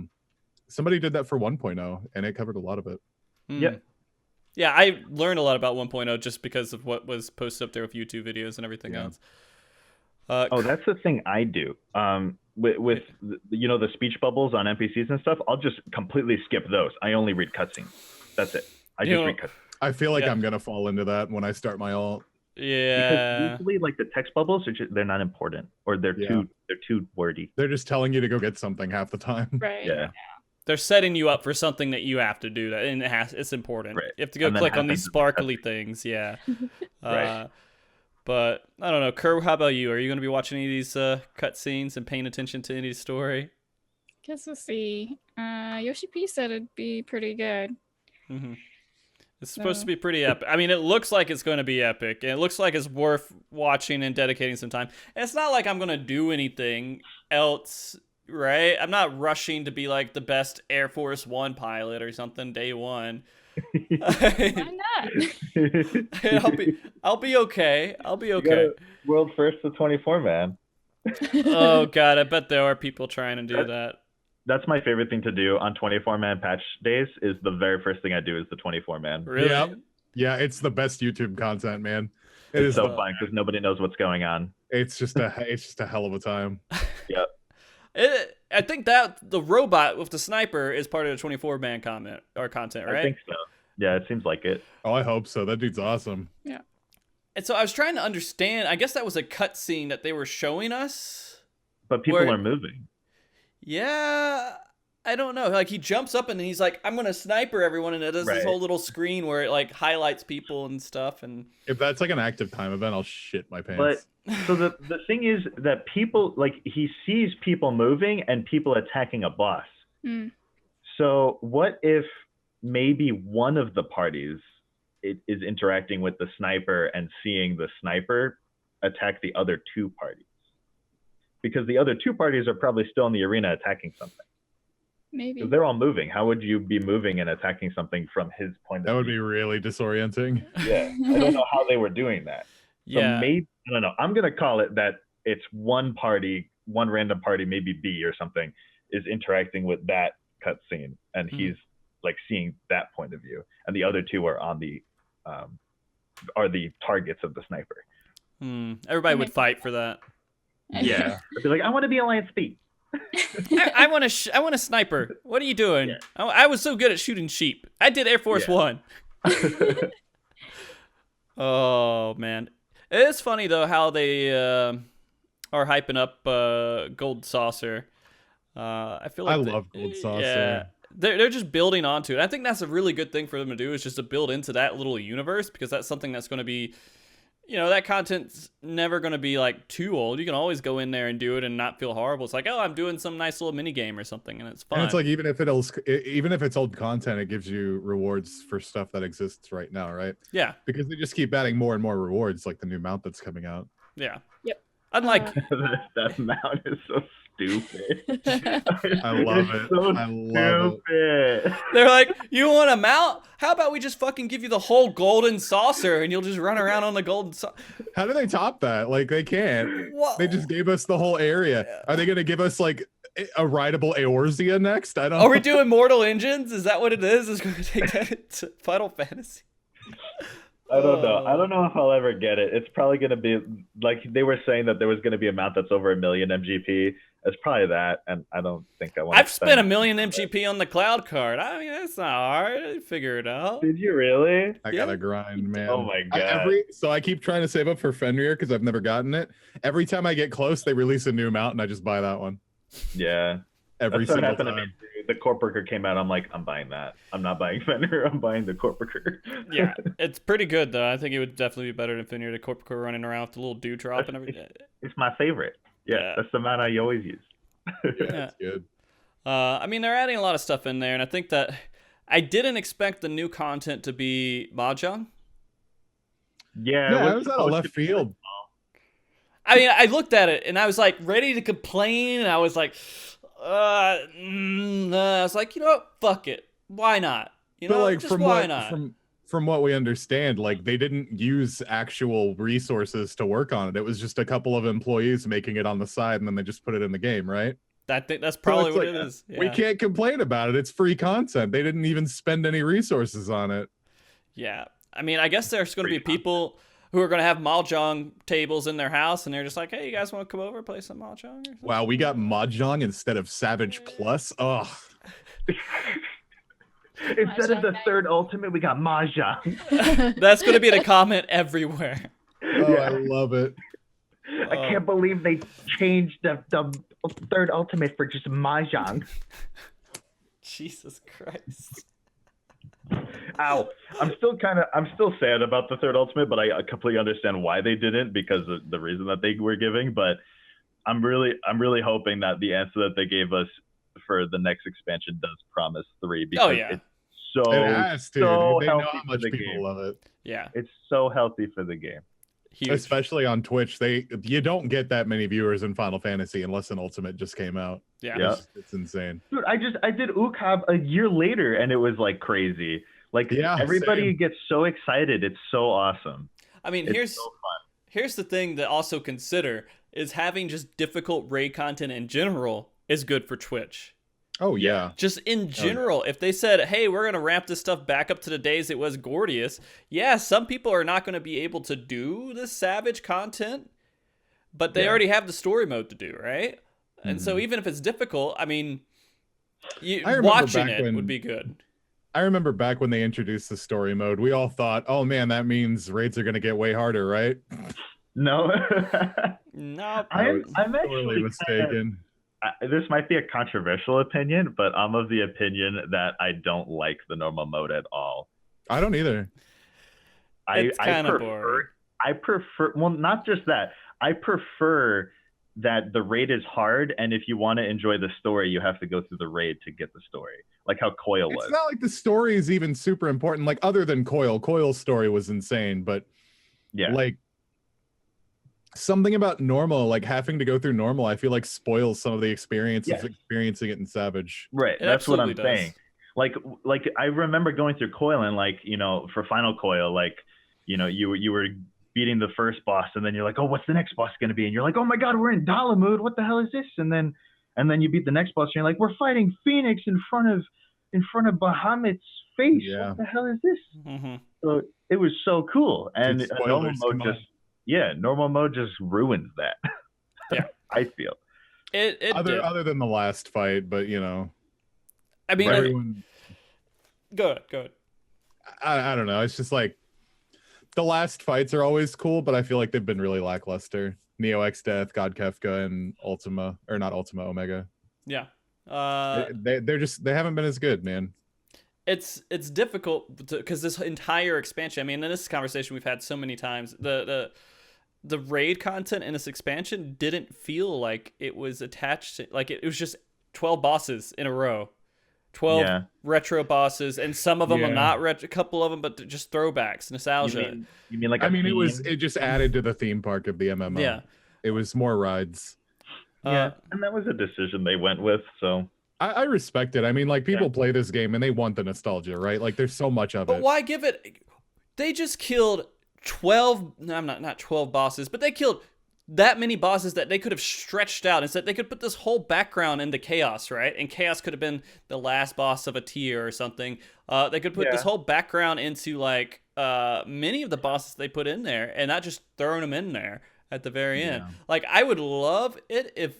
somebody did that for 1.0 and it covered a lot of it. Yep. Yeah, I learned a lot about 1.0 just because of what was posted up there with YouTube videos and everything else. That's the thing I do. With the speech bubbles on NPCs and stuff, I'll just completely skip those. I only read cutscenes. That's it. I just read cutscenes. I feel like I'm gonna fall into that when I start my alt. Yeah. Because usually, like the text bubbles, they're not important, or they're too wordy. They're just telling you to go get something half the time. Right. Yeah. They're setting you up for something that you have to do, and it's important. Right. You have to go click on these sparkly things. Yeah. Right. But I don't know, Kerr. How about you? Are you going to be watching any of these cutscenes and paying attention to any of the story? Guess we'll see. Yoshi P said it'd be pretty good. Mm-hmm. It's supposed to be pretty epic. I mean, it looks like it's going to be epic, and it looks like it's worth watching and dedicating some time. And it's not like I'm going to do anything else, right? I'm not rushing to be like the best Air Force One pilot or something day one. Why not? I'll be okay. I'll be okay. World first to 24 man. Oh god, I bet there are people trying to do that. That's my favorite thing to do on 24-man patch days. Is the very first thing I do is the 24-man. Really? Yep. Yeah, it's the best YouTube content, man. It's so fun because nobody knows what's going on. It's just a hell of a time. Yep. I think that the robot with the sniper is part of the 24-man content, right? I think so. Yeah, it seems like it. Oh, I hope so. That dude's awesome. Yeah. And so I was trying to understand. I guess that was a cutscene that they were showing us. But people are moving. Yeah, I don't know. Like he jumps up and he's like, "I'm gonna sniper everyone," and it does this whole little screen where it like highlights people and stuff. And if that's like an active time event, I'll shit my pants. But so the thing is that people he sees people moving and people attacking a boss. Mm. So what if maybe one of the parties is interacting with the sniper and seeing the sniper attack the other two parties? Because the other two parties are probably still in the arena attacking something. Maybe. They're all moving. How would you be moving and attacking something from his point of view? That would be really disorienting. Yeah. I don't know how they were doing that. So maybe, I don't know. I'm going to call it that it's one party, one random party, maybe B or something, is interacting with that cutscene. And he's like seeing that point of view. And the other two are on the targets of the sniper. Everybody would fight for that. Yeah. They'd be like, I want to be Alliance B. I want a sniper. What are you doing? Yeah. I was so good at shooting sheep. I did Air Force One. Oh man, it's funny though how they are hyping up Gold Saucer. I feel like I love Gold Saucer. Yeah, they're just building onto it. I think that's a really good thing for them to do is just to build into that little universe because that's something that's going to be that content's never going to be like too old. You can always go in there and do it and not feel horrible. It's like, oh, I'm doing some nice little mini game or something, and it's fun. And it's like even if it's old content, it gives you rewards for stuff that exists right now, right? Yeah, because they just keep adding more and more rewards, like the new mount that's coming out. Yeah. Yep. Unlike that mount is so stupid. I love it. So I love it. they're like, you want a mount? How about we just fucking give you the whole golden saucer and you'll just run around on the golden saucer? How do they top that? Like they can't. What? They just gave us the whole area. Are they going to give us like a rideable Eorzea next? I don't. Are we doing Mortal Engines? Is that what it is? Is going to take that to Final Fantasy? I don't know. I don't know if I'll ever get it. It's probably going to be like they were saying that there was going to be a mount that's over 1 million MGP. It's probably that, and I don't think I want. I've spent 1 million MGP on the cloud card. I mean, it's not hard. I figure it out. Did you really? I gotta grind, man. Oh my god! So I keep trying to save up for Fenrir because I've never gotten it. Every time I get close, they release a new mount, and I just buy that one. Yeah. Every That's what single happened time. to me. The Corporate came out. I'm like, I'm buying that. I'm not buying Fenrir. I'm buying the Corporate. Yeah, it's pretty good though. I think it would definitely be better than Fenrir the Corporate running around with the little dewdrop and everything. It's my favorite. Yeah, that's the mount I always use. Yeah, Yeah. that's good. I mean, they're adding a lot of stuff in there, and I think that I didn't expect the new content to be Mahjong. Yeah, Yeah, it was out of left field. I mean, I looked at it and I was like ready to complain, and I was like, I was like, you know what? Fuck it. Why not? You know, But like just why not? from what we understand, like they didn't use actual resources to work on it. It was just a couple of employees making it on the side, and then they just put it in the game, right? I think that's probably So what it's it like, is. We Yeah. can't complain about it. It's free content. They didn't even spend any resources on it. Yeah. I mean, I guess there's going to be people who are going to have Mahjong tables in their house, and they're just like, hey, you guys want to come over and play some Mahjong or something? Wow, we got Mahjong instead of Savage Plus. Oh, Instead of the Mahjong third ultimate, we got Mahjong. That's going to be the comment everywhere. oh, I love it. I can't believe they changed the third ultimate for just Mahjong. Jesus Christ. Ow. I'm still sad about the third ultimate, but I completely understand why they didn't because of the reason that they were giving. But I'm really hoping that the answer that they gave us for the next expansion does promise 3 because it's so It has to. so They know healthy how for much the people game. love it. Yeah. It's so healthy for the game. Huge. Especially on Twitch. You don't get that many viewers in Final Fantasy unless an Ultimate just came out. Yeah. Yeah. It's insane. Dude, I did Ukab a year later and it was like crazy. Like everybody same. gets so excited. It's so awesome. I mean, It's so fun. here's the thing to also consider is having just difficult raid content in general is good for Twitch. Oh yeah. Just in general, if they said, hey, we're going to ramp this stuff back up to the days it was Gordius, yeah, some people are not going to be able to do the Savage content, but they already have the story mode to do, right? And so even if it's difficult, I mean, watching it would be good. I remember back when they introduced the story mode, we all thought, oh man, that means raids are going to get way harder, right? No. No. I'm Totally actually mistaken. this might be a controversial opinion, but I'm of the opinion that I don't like the normal mode at all. I don't either. It's kind of boring. I prefer, well, not just that. I prefer that the raid is hard, and if you want to enjoy the story, you have to go through the raid to get the story, like how Coil was. It's not like the story is even super important. Like other than Coil, Coil's story was insane, but Yeah. like something about normal, like having to go through normal, I feel like spoils some of the experiences of experiencing it in Savage. Right. It That's what I'm absolutely does. saying. Like I remember going through Coil and like, you know, for Final Coil, like, you know, you were beating the first boss and then you're like, oh, what's the next boss going to be? And you're like, oh my God, we're in Dalamud. What the hell is this? And then you beat the next boss and you're like, we're fighting Phoenix in front of Bahamut's face. Yeah. What the hell is this? Mm-hmm. So it was so cool. And Dude, normal spoilers, mode come on. just normal mode just ruins that. Yeah. I feel. It did. Other than the last fight, but you know, I mean, everyone, go ahead. I don't know. It's just like the last fights are always cool, but I feel like they've been really lackluster. Neo X Death, God Kefka, and Ultima, or not Ultima, Omega. Yeah. They haven't been as good, man. it's difficult because this entire expansion. I mean, in this conversation we've had so many times, the raid content in this expansion didn't feel like it was attached to, like it was just 12 bosses in a row. 12 retro bosses, and some of them are not retro, a couple of them, but just throwbacks, nostalgia. You mean like I mean, it just added to the theme park of the MMO. Yeah. It was more rides. Yeah, and that was a decision they went with, so. I respect it. I mean, like, people play this game and they want the nostalgia, right? Like, there's so much of it. But why give it... They just killed 12... No, not 12 bosses, but they killed that many bosses that they could have stretched out and said they could put this whole background into Chaos, right? And Chaos could have been the last boss of a tier or something. They could put this whole background into, like, many of the bosses they put in there, and not just throwing them in there at the very end. Like, I would love it if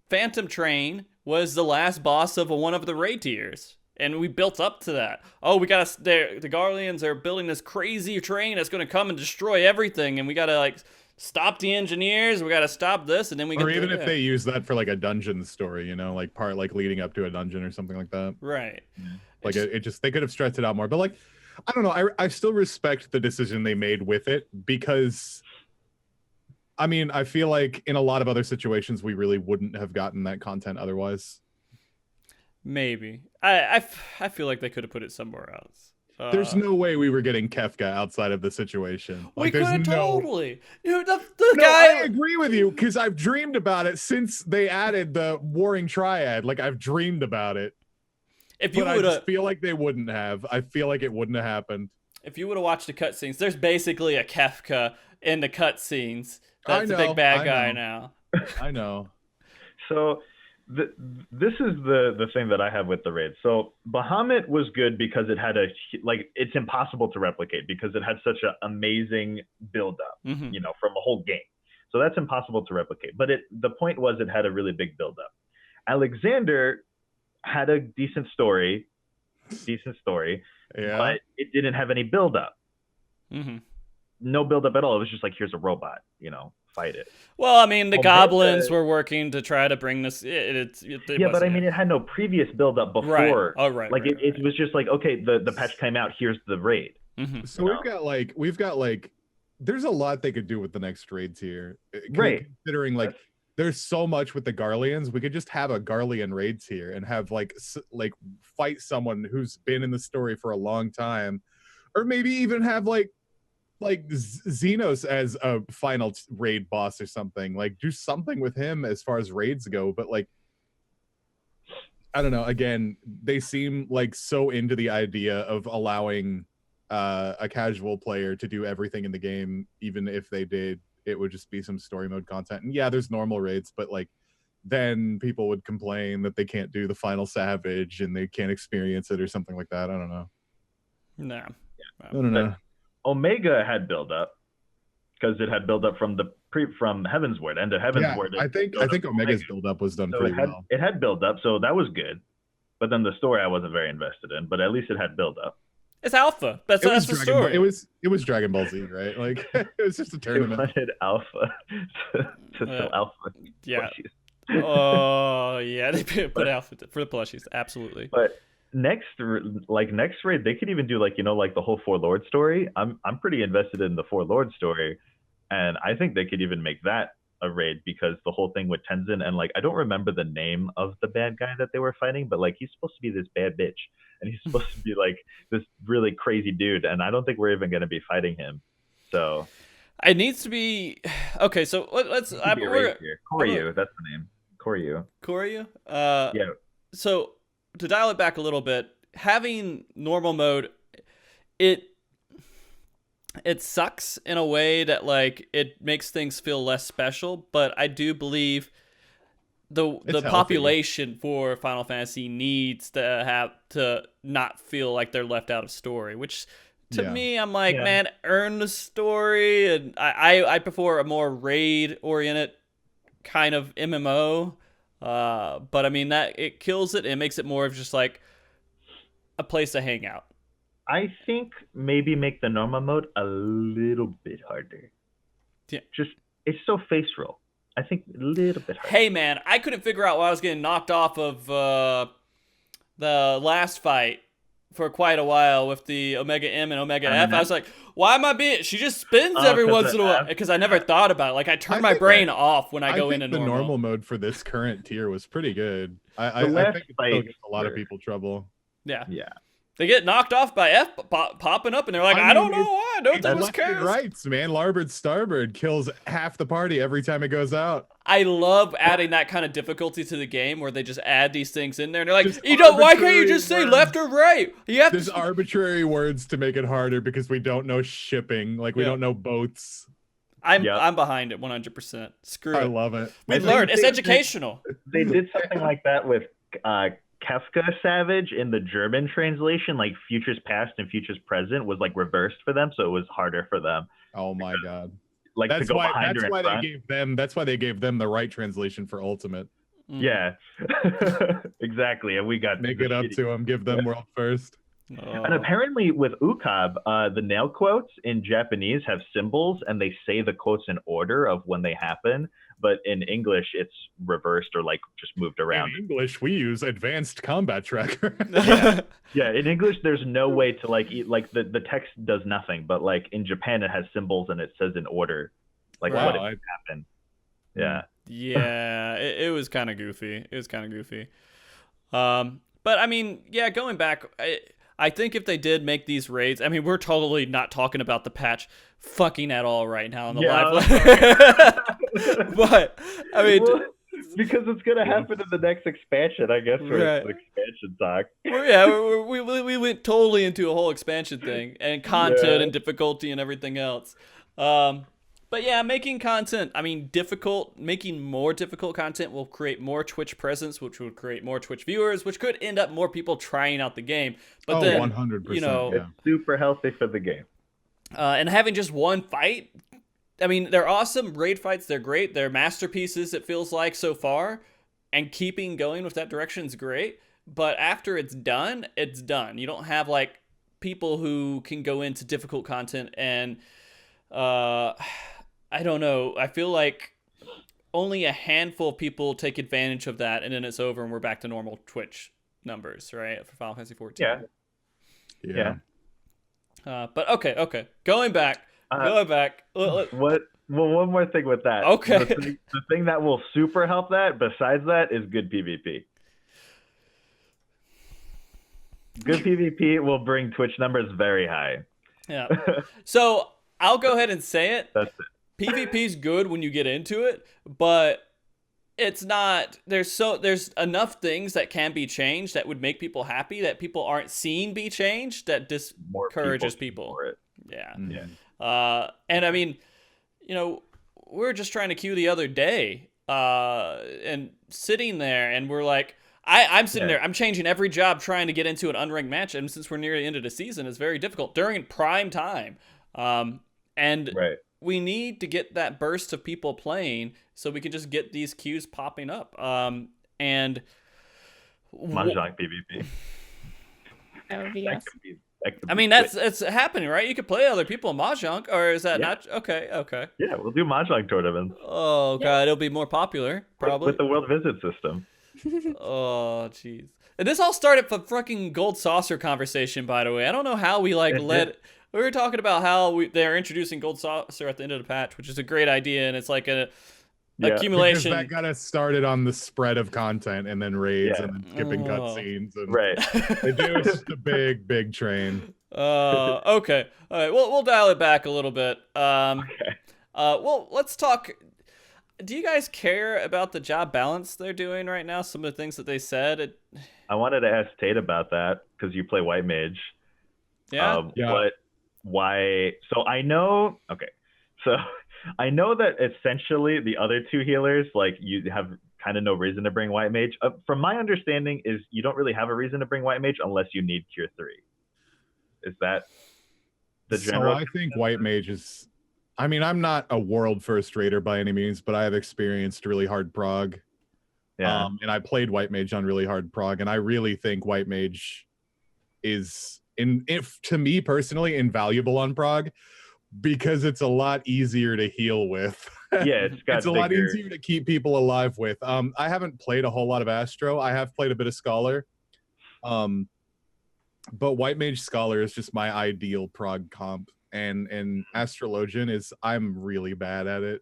Phantom Train was the last boss of one of the raid tiers, and we built up to that. Oh, we gotta... The Guardians are building this crazy train that's gonna come and destroy everything, and we gotta, like... stop the engineers, we gotta stop this, and then we or even if they use that for like a dungeon story, you know, like part like leading up to a dungeon or something like that, right? Like it just they could have stretched it out more. But like, I don't know, I still respect the decision they made with it, because I mean, I feel like in a lot of other situations we really wouldn't have gotten that content otherwise. Maybe I feel like they could have put it somewhere else. There's no way we were getting Kefka outside of the situation. Like, we could have totally. The guy. I agree with you, because I've dreamed about it since they added the Warring Triad. Like, I've dreamed about it. If you I just feel like they wouldn't have. I feel like it wouldn't have happened. If you would have watched the cutscenes, there's basically a Kefka in the cutscenes. That's the big bad guy now. I know. So this is the thing that I have with the raid. So Bahamut was good because it had it's impossible to replicate because it had such an amazing build up, you know, from a whole game. So that's impossible to replicate. But the point was it had a really big build up. Alexander had a decent story, but it didn't have any build up. No build up at all. It was just like, here's a robot, you know, fight it. Well, I mean, the goblins were working to try to bring this. But I mean, it had no previous build up before. Right. Oh, right. Like it was just like, okay, the patch came out. Here's the raid. So we've got like, there's a lot they could do with the next raids here. Right. Considering like, there's so much with the Garleans. We could just have a Garlean raids here and have like fight someone who's been in the story for a long time, or maybe even have like Xenos as a final raid boss or something. Like, do something with him as far as raids go. But like, I don't know. Again, they seem like so into the idea of allowing a casual player to do everything in the game. Even if they did, it would just be some story mode content. And yeah, there's normal raids, but like, then people would complain that they can't do the final Savage and they can't experience it or something like that. I don't know. No. I don't know. Omega had build up because it had build up from Heavensward, and to Heavensward. I think Omega's build up was done pretty well. It had build up, so that was good. But then the story I wasn't very invested in. But at least it had build up. It's alpha. That's the story. It was Dragon Ball Z, right? Like it was just a tournament. It wanted alpha to sell alpha. Yeah. Oh yeah, they put alpha for the plushies. Absolutely. But next raid, they could even do like, you know, like the whole Four Lord story. I'm pretty invested in the Four Lord story, and I think they could even make that a raid, because the whole thing with Tenzin, and like, I don't remember the name of the bad guy that they were fighting, but like, he's supposed to be this bad bitch, and he's supposed to be like this really crazy dude, and I don't think we're even going to be fighting him. So it needs to be okay. So let's. Koryu, that's the name. Koryu. Yeah. So to dial it back a little bit, having normal mode, it sucks in a way that like it makes things feel less special, but I do believe the population for Final Fantasy needs to not feel like they're left out of story, which to me, I'm like, man, earn the story, and I prefer a more raid oriented kind of MMO. But I mean, that it kills it. It makes it more of just like a place to hang out. I think maybe make the normal mode a little bit harder. Yeah. Just, it's so face roll. I think a little bit harder. Hey man, I couldn't figure out why I was getting knocked off of the last fight for quite a while with the Omega M and Omega F. then I was like, why am I being? She just spins every 'cause once the in a while F- because I never thought about it. Like I turn I my think brain off when I I go think into the normal mode for this current tier was pretty good. I last think it still fight gives a lot of were- people trouble. Yeah. Yeah. They get knocked off by F popping up, and they're like, I, mean, don't know why. I don't It's think it was left and cursed. rights, man. Larboard Starboard kills half the party every time it goes out. I love adding that kind of difficulty to the game where they just add these things in there. And they're like, Just you know, why can't you arbitrary just say words. left or right? You have There's to. arbitrary words to make it harder because we don't know shipping. Like we Yeah. don't know boats. I'm behind it 100%. Screw I it. love it. We I think learned. It's they- educational. They did something like that with Kefka Savage in the German translation, like futures past and futures present was like reversed for them, so it was harder for them. Oh my god. Like to That's go why behind that's or in why front. they gave them the right translation for ultimate. Mm. Yeah, exactly. And we got Make the it up shitty- to them, give them world first. Oh. And apparently with Ukab, the nail quotes in Japanese have symbols, and they say the quotes in order of when they happen. But in English, it's reversed or like just moved around. In English, we use advanced combat tracker. Yeah, in English, there's no way to like the text does nothing, but like in Japan, it has symbols and it says in order, like Wow. what it happened. Yeah. Yeah, it was kind of goofy. But I mean, yeah, going back, I think if they did make these raids, I mean, we're totally not talking about the patch fucking at all right now in the live. But I mean, Well, because it's gonna happen in the next expansion, I guess. For Right. expansion talk. we went totally into a whole expansion thing and content and difficulty and everything else. But yeah, making content, I mean, making more difficult content will create more Twitch presence, which would create more Twitch viewers, which could end up more people trying out the game. But then, 100%. you know, yeah. Super healthy for the game. and having just one fight, I mean, they're awesome. Raid fights, they're great. They're masterpieces, it feels like, so far. And keeping going with that direction is great. But after it's done, it's done. You don't have, like, people who can go into difficult content and, I don't know. I feel like only a handful of people take advantage of that, and then it's over and we're back to normal Twitch numbers, right? For Final Fantasy 14. Yeah. But okay. Going back. What? Well, one more thing with that. Okay. The thing that will super help that, besides that, is good PvP. Good PvP will bring Twitch numbers very high. Yeah. So I'll go ahead and say it. That's it. PvP's good when you get into it, but it's not. There's enough things that can be changed that would make people happy that people aren't seeing be changed that More discourages people. for it. Yeah. Yeah. And I mean, you know, we were just trying to queue the other day, and sitting there, and we're like, I'm sitting there, I'm changing every job trying to get into an unranked match, and since we're near the end of the season, it's very difficult during prime time. And Right. we need to get that burst of people playing so we can just get these queues popping up. And Mahjong PvP. That would be That awesome. could be. That could I be mean, it's happening, right? You could play other people in Mahjong, or is that Yeah. not? Okay. Yeah, we'll do Mahjong tournaments Oh, God, it'll be more popular, probably. with the world visit system. Oh, jeez. And this all started from fucking Gold Saucer conversation, by the way. I don't know how we we were talking about how they're introducing Gold Saucer at the end of the patch, which is a great idea, and it's like a Yeah. accumulation. Because that got us started on the spread of content and then raids Yeah. and then skipping Oh. cutscenes. And Right. it's just a big train. Okay. All right. Well, we'll dial it back a little bit. Okay. Well, let's talk. Do you guys care about the job balance they're doing right now? Some of the things that they said. I wanted to ask Tate about that because you play White Mage. Yeah. Yeah. Why? So I know. Okay. So I know that essentially the other two healers, like you have kind of no reason to bring White Mage. From my understanding, is you don't really have a reason to bring White Mage unless you need Cure 3. Is that the general? So I think White Mage is. I mean, I'm not a world first raider by any means, but I have experienced really hard prog. Yeah. And I played White Mage on really hard prog, and I really think White Mage is to me personally invaluable on prog because it's a lot easier to heal with. Yeah, it's a lot easier to keep people alive with. I haven't played a whole lot of Astro. I have played a bit of Scholar. But White Mage Scholar is just my ideal prog comp, and Astrologian is I'm really bad at it.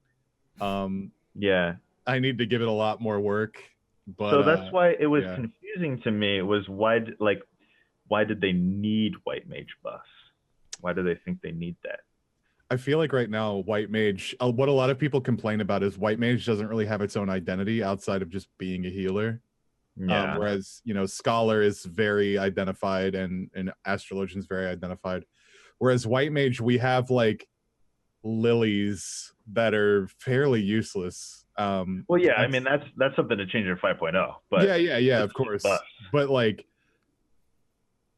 Yeah. I need to give it a lot more work. But So that's why it was yeah. confusing to me. Was why did they need White Mage buffs? Why do they think they need that? I feel like right now, White Mage, what a lot of people complain about is White Mage doesn't really have its own identity outside of just being a healer. Yeah. Whereas, you know, Scholar is very identified and Astrologian is very identified. Whereas White Mage, we have like lilies that are fairly useless. Well, yeah, I mean that's something to change in 5.0. But yeah, of course. buffs. But like,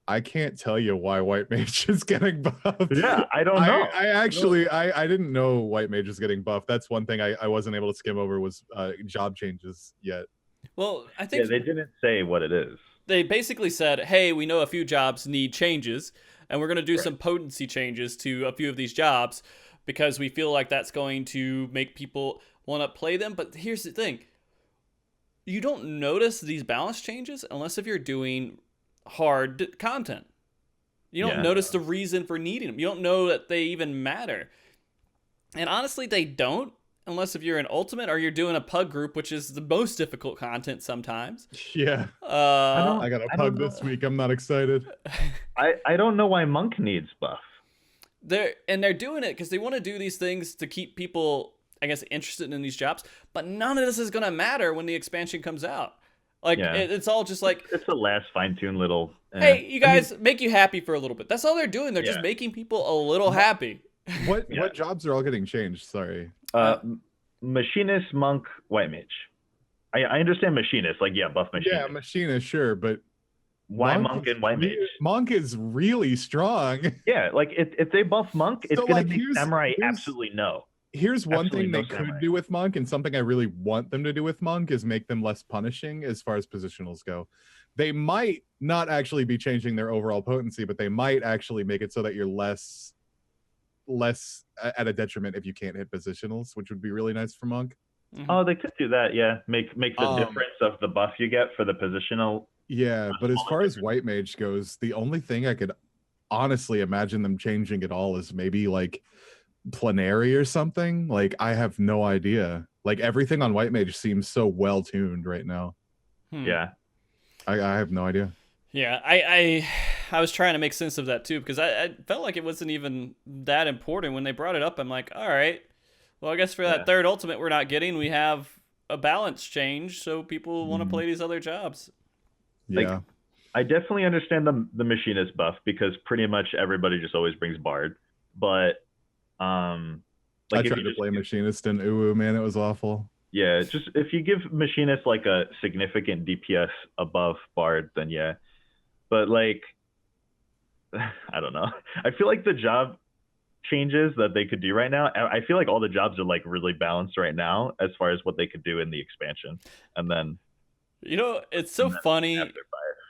I can't tell you why White Mage is getting buffed. Yeah, I don't know. I actually I didn't know White Mage is getting buffed. That's one thing I wasn't able to skim over was job changes yet. Well, I think they didn't say what it is. They basically said, hey, we know a few jobs need changes, and we're going to do some potency changes to a few of these jobs because we feel like that's going to make people want to play them. But here's the thing. You don't notice these balance changes unless if you're doing hard content. You don't notice the reason for needing them. You don't know that they even matter. And honestly, they don't unless if you're an ultimate or you're doing a pug group, which is the most difficult content sometimes. Yeah. I got a pug this week. I'm not excited. I don't know why Monk needs buff. They're doing it because they want to do these things to keep people, I guess, interested in these jobs. But none of this is going to matter when the expansion comes out. Like, it's all just like... It's the last fine-tuned little... hey, you guys, make you happy for a little bit. That's all they're doing. They're just making people a little happy. What jobs are all getting changed? Sorry. Machinist, Monk, White Mage. I understand Machinist. Like, buff Machinist. Yeah, Machinist, sure, but... Why Monk and White Mage? Monk is really strong. Yeah, like, if they buff Monk, it's going to be Samurai absolutely no. Here's one thing they could do with Monk, and something I really want them to do with Monk is make them less punishing as far as positionals go. They might not actually be changing their overall potency, but they might actually make it so that you're less at a detriment if you can't hit positionals, which would be really nice for Monk. Mm-hmm. Oh, they could do that, yeah. Make the difference of the buff you get for the positional. Yeah, but as far as White Mage goes, the only thing I could honestly imagine them changing at all is maybe like Planary or something. Like, I have no idea. Like, everything on White Mage seems so well tuned right now. Yeah, I have no idea. Yeah, I was trying to make sense of that too, because I felt like it wasn't even that important when they brought it up. I'm like, all right, well, I guess for that third ultimate we're not getting, we have a balance change, so people want to play these other jobs. Yeah. Like, I definitely understand the Machinist buff because pretty much everybody just always brings Bard, but I tried to play Machinist and man, it was awful. Yeah, just if you give Machinist like a significant DPS above Bard, then yeah. But like, I don't know. I feel like the job changes that they could do right now, I feel like all the jobs are like really balanced right now as far as what they could do in the expansion. And then, you know, it's so funny.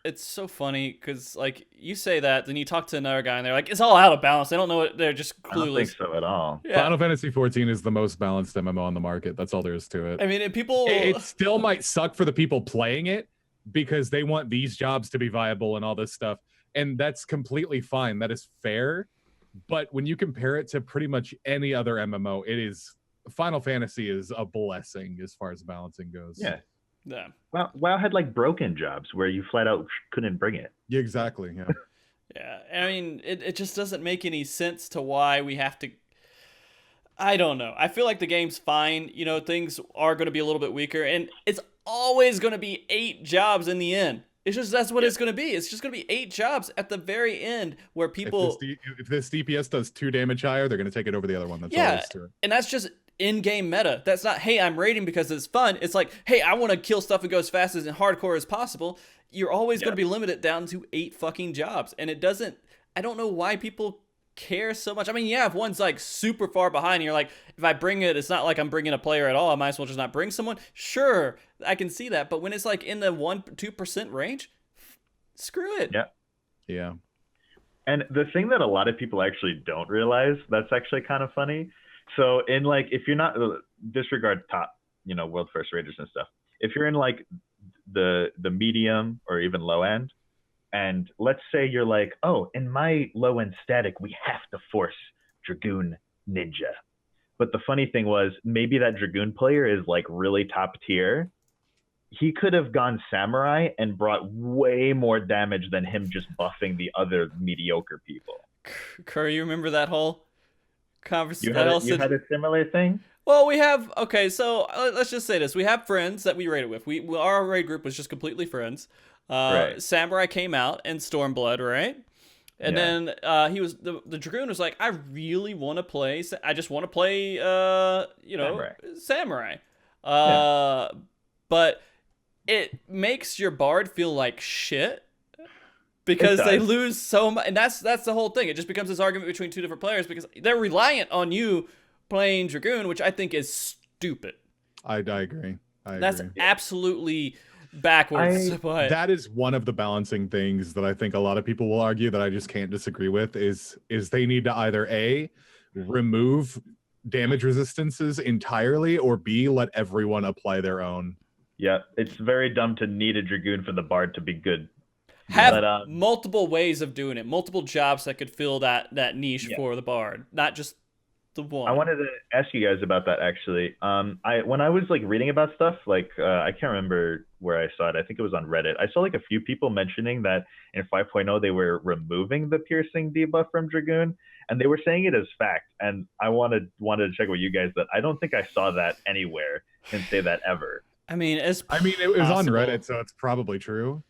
It's so funny because, like, you say that, then you talk to another guy, and they're like, it's all out of balance. They don't know what, they're just clueless. I don't think so at all. Yeah. Final Fantasy 14 is the most balanced MMO on the market. That's all there is to it. I mean, and people... It still might suck for the people playing it because they want these jobs to be viable and all this stuff. And that's completely fine. That is fair. But when you compare it to pretty much any other MMO, it is... Final Fantasy is a blessing as far as balancing goes. Yeah. Yeah. WoW had like broken jobs where you flat out couldn't bring it. Yeah, exactly. Yeah. Yeah. I mean, it just doesn't make any sense to why we have to. I don't know. I feel like the game's fine. You know, things are going to be a little bit weaker, and it's always going to be 8 jobs in the end. It's just that's what it's going to be. It's just going to be 8 jobs at the very end where people. If this DPS does 2 damage higher, they're going to take it over the other one. That's all there is to it. And that's just in-game meta. That's not, hey, I'm raiding because it's fun. It's like, hey, I want to kill stuff and go as fast as hardcore as possible. You're always going to be limited down to 8 fucking jobs. And it doesn't, I don't know why people care so much. I mean, yeah, if one's like super far behind and you're like, if I bring it, it's not like I'm bringing a player at all. I might as well just not bring someone. Sure, I can see that. But when it's like in the 1-2% range, screw it. Yeah. Yeah. And the thing that a lot of people actually don't realize that's actually kind of funny. So in like, if you're not, disregard top, you know, world first raiders and stuff. If you're in like the medium or even low end, And let's say you're like, oh, in my low end static, we have to force Dragoon Ninja. But the funny thing was, maybe that Dragoon player is like really top tier. He could have gone Samurai and brought way more damage than him just buffing the other mediocre people. Kerr, you remember that whole conversation? You had a similar thing? Well, we have, okay, so let's just say this. We have friends that we raided with. Our raid group was just completely friends. Right. Samurai came out and Stormblood, right? And then he was, the Dragoon was like, I really want to play, I just want to play, Samurai. But it makes your Bard feel like shit. Because they lose so much, and that's the whole thing. It just becomes this argument between two different players because they're reliant on you playing Dragoon, which I think is stupid. I agree. That's absolutely backwards. But that is one of the balancing things that I think a lot of people will argue that I just can't disagree with is they need to either A, remove damage resistances entirely, or B, let everyone apply their own. Yeah, it's very dumb to need a Dragoon for the Bard to be good. Have multiple ways of doing it, multiple jobs that could fill that niche for the Bard, not just the one. I wanted to ask you guys about that actually. When I was like reading about stuff, like I can't remember where I saw it. I think it was on Reddit. I saw like a few people mentioning that in 5.0 they were removing the piercing debuff from Dragoon, and they were saying it as fact. And I wanted to check with you guys that I don't think I saw that anywhere and say that ever. I mean, it was on Reddit, so it's probably true.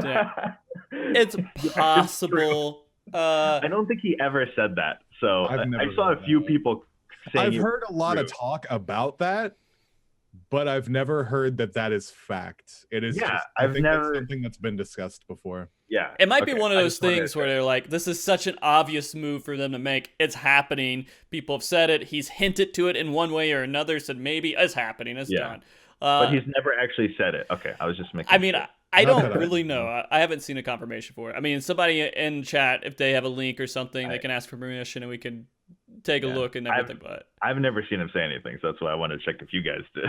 Yeah. It's possible. I don't think he ever said that. So I saw a few people saying I've heard a lot of talk about that, but I've never heard that is fact. It is I think that's something that's been discussed before. Yeah. It might be one of those things where they're like, this is such an obvious move for them to make. It's happening. People have said it. He's hinted to it in one way or another, said maybe it's happening. It's done. But he's never actually said it. Okay. I was just making sure. I don't really know. I haven't seen a confirmation for it. I mean, somebody in chat, if they have a link or something, they can ask for permission and we can take a look and everything. But I've never seen him say anything, so that's why I wanted to check if you guys did.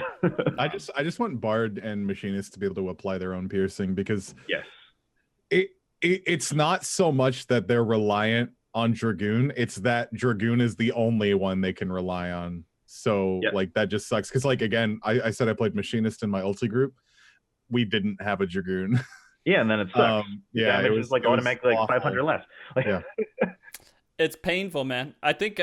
I just want Bard and Machinist to be able to apply their own piercing because it's not so much that they're reliant on Dragoon. It's that Dragoon is the only one they can rely on. So like that just sucks because like again, I said I played Machinist in my ulti group. We didn't have a Dragoon. Yeah, and then it sucks. It was like automatically like 500 less. It's painful, man. I think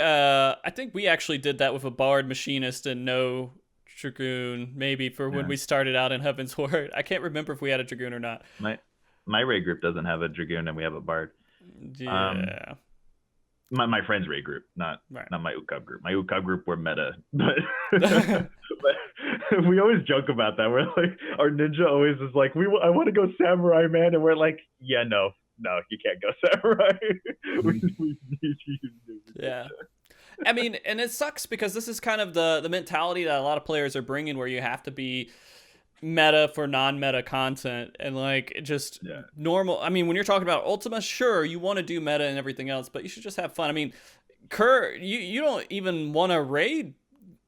we actually did that with a Bard, Machinist, and no Dragoon. Maybe for when we started out in Heaven's Ward. I can't remember if we had a Dragoon or not. My raid group doesn't have a Dragoon, and we have a Bard. Yeah. My friend's raid group, not my UCAB group. My UCAB group were meta, but we always joke about that. We're like, our ninja always is like, I want to go Samurai, man, and we're like, yeah, no, you can't go Samurai. we need you. Yeah. I mean, and it sucks because this is kind of the mentality that a lot of players are bringing, where you have to be meta for non-meta content and like just normal. I mean, when you're talking about Ultima, sure, you want to do meta and everything else, but you should just have fun. I mean, Kerr, you don't even want to raid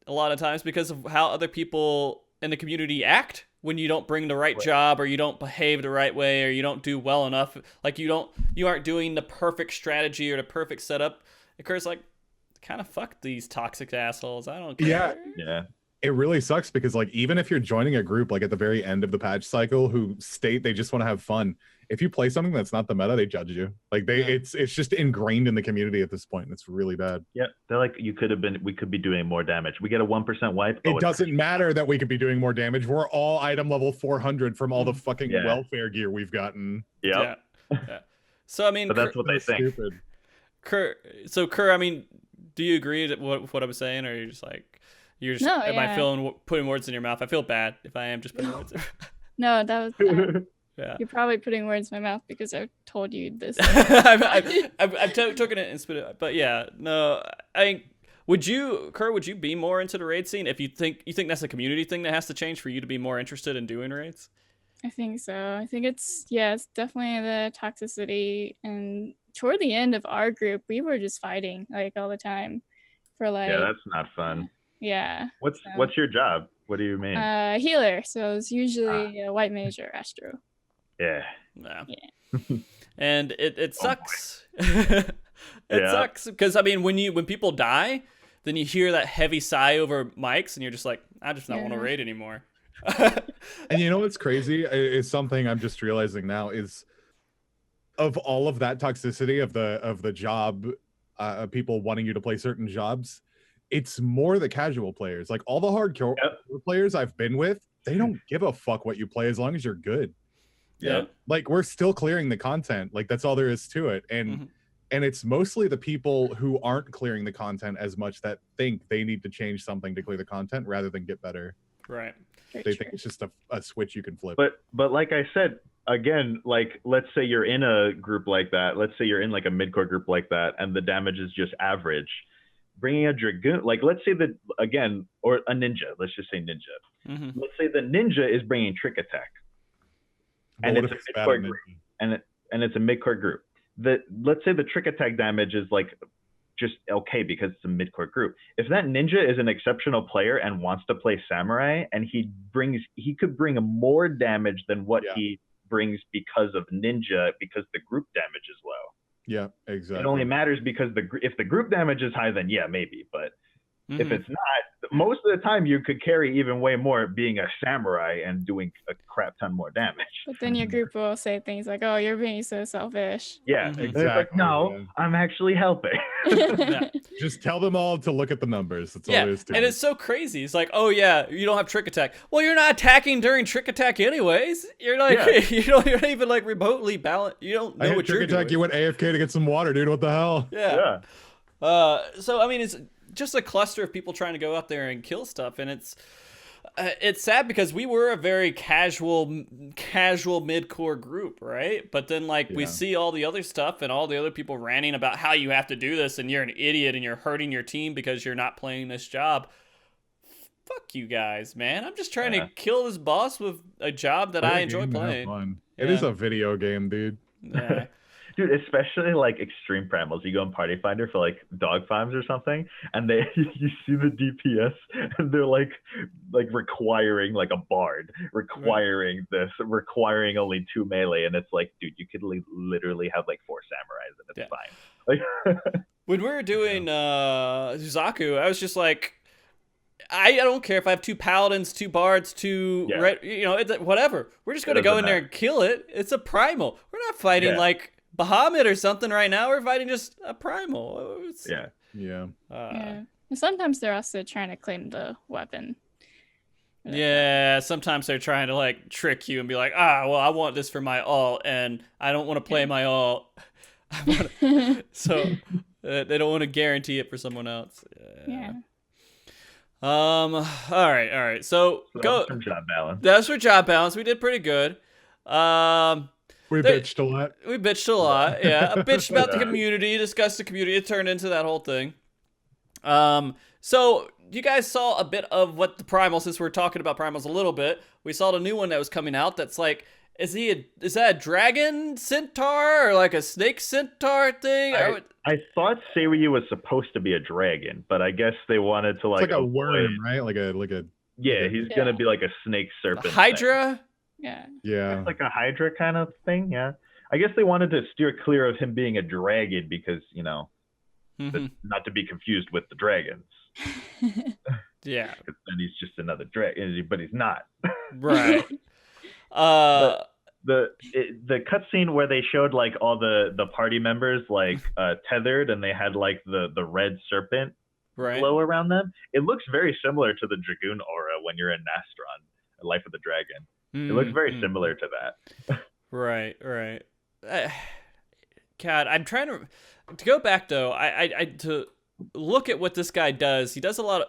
a lot of times because of how other people in the community act when you don't bring the right job or you don't behave the right way or you don't do well enough. Like you aren't doing the perfect strategy or the perfect setup. And Kerr's like, kind of fuck these toxic assholes. I don't care. Yeah. It really sucks because like even if you're joining a group like at the very end of the patch cycle who state they just want to have fun, if you play something that's not the meta, they judge you. Like it's just ingrained in the community at this point. And it's really bad. Yeah, they're like, we could be doing more damage. We get a 1% wipe. It doesn't matter that we could be doing more damage. We're all item level 400 from all the fucking welfare gear we've gotten. Yeah. So I mean, but that's what they think. Stupid. Kerr, I mean, do you agree with what I was saying, or are you just like? Am I putting words in your mouth? I feel bad if I am just putting words in No, that was You're probably putting words in my mouth because I've told you this. I've taken it and spit it. But yeah, no, Kerr, would you be more into the raid scene if you think that's a community thing that has to change for you to be more interested in doing raids? I think so. I think it's definitely the toxicity, and toward the end of our group, we were just fighting like all the time for like. Yeah, that's not fun. Yeah. What's your job? What do you mean? Healer. So it's usually a white mage or astro. Yeah. Yeah. Yeah. And it Oh, sucks. It Yeah. sucks because I mean when people die, then you hear that heavy sigh over mics, and you're just like, I just don't want to Yeah. raid anymore. And you know what's crazy is something I'm just realizing now is of all of that toxicity of the job, people wanting you to play certain jobs, it's more the casual players. Like all the hardcore players I've been with, they don't give a fuck what you play as long as you're good. Yeah. Like we're still clearing the content. Like that's all there is to it. And it's mostly the people who aren't clearing the content as much that think they need to change something to clear the content rather than get better. Right. They think it's just a switch you can flip. But like I said, again, like let's say you're in a group like that. Let's say you're in like a mid-core group like that, and the damage is just average. Bringing a dragoon, like let's say that again, or a ninja. Let's just say ninja. Let's say the ninja is bringing trick attack, and it's a mid-core group, and it's a mid-core group. Let's say the trick attack damage is like just okay because it's a mid-core group. If that ninja is an exceptional player and wants to play samurai, and he could bring more damage than what he brings because of ninja, because the group damage is low. Yeah, exactly. It only matters because if the group damage is high, then yeah, maybe. But if it's not, most of the time you could carry even way more being a samurai and doing a crap ton more damage. But then your group will say things like, "Oh, you're being so selfish." Yeah, exactly. It's like, no, I'm actually helping. Just tell them all to look at the numbers. That's all there is to it. And it's so crazy. It's like, oh yeah, you don't have trick attack. Well, you're not attacking during trick attack anyways. You're like, you're not even like remotely balanced. You don't know what you're doing. Trick attack. You went AFK to get some water, dude. What the hell? Yeah. So I mean, it's just a cluster of people trying to go out there and kill stuff, and it's sad because we were a very casual mid-core group, right? But then like we see all the other stuff and all the other people ranting about how you have to do this and you're an idiot and you're hurting your team because you're not playing this job. Fuck you guys, man. I'm just trying to kill this boss with a job that I enjoy playing. It is a video game, dude. Yeah. Dude, especially like extreme primals. You go in Party Finder for like dog farms or something, and you see the DPS, and they're like requiring like a bard, requiring this, requiring only 2 melee, and it's like, dude, you could literally have like 4 samurais, and it's fine. Like, when we were doing Suzaku, I was just like, I don't care if I have 2 paladins, 2 bards, 2 whatever. We're just gonna go in there and kill it. It's a primal. We're not fighting like Bahamut or something right now. We're fighting just a primal. And sometimes they're also trying to claim the weapon. Yeah, sometimes they're trying to like trick you and be like, well, I want this for my ult, and I don't want to play my ult. So they don't want to guarantee it for someone else. All right. So go. That's for job balance. That's for job balance. We did pretty good. We bitched a lot. We bitched a lot. Yeah, I bitched about the community, discussed the community. It turned into that whole thing. So you guys saw a bit of what the primal, since we're talking about primals a little bit. We saw the new one that was coming out. That's like, is that a dragon centaur or like a snake centaur thing? I thought Seiryu was supposed to be a dragon, but I guess they wanted to like it's like a worm, right? Like a he's gonna be like a snake serpent. A hydra. Thing. Yeah. It's like a hydra kind of thing. Yeah. I guess they wanted to steer clear of him being a dragon because not to be confused with the dragons. Yeah. Then he's just another dragon, but he's not. Right. The cutscene where they showed like all the party members like tethered, and they had like the red serpent glow around them. It looks very similar to the Dragoon aura when you're in Nastron, Life of the Dragon. It looks very similar to that. Right. God, I'm trying to go back though. I to look at what this guy does. He does a lot of.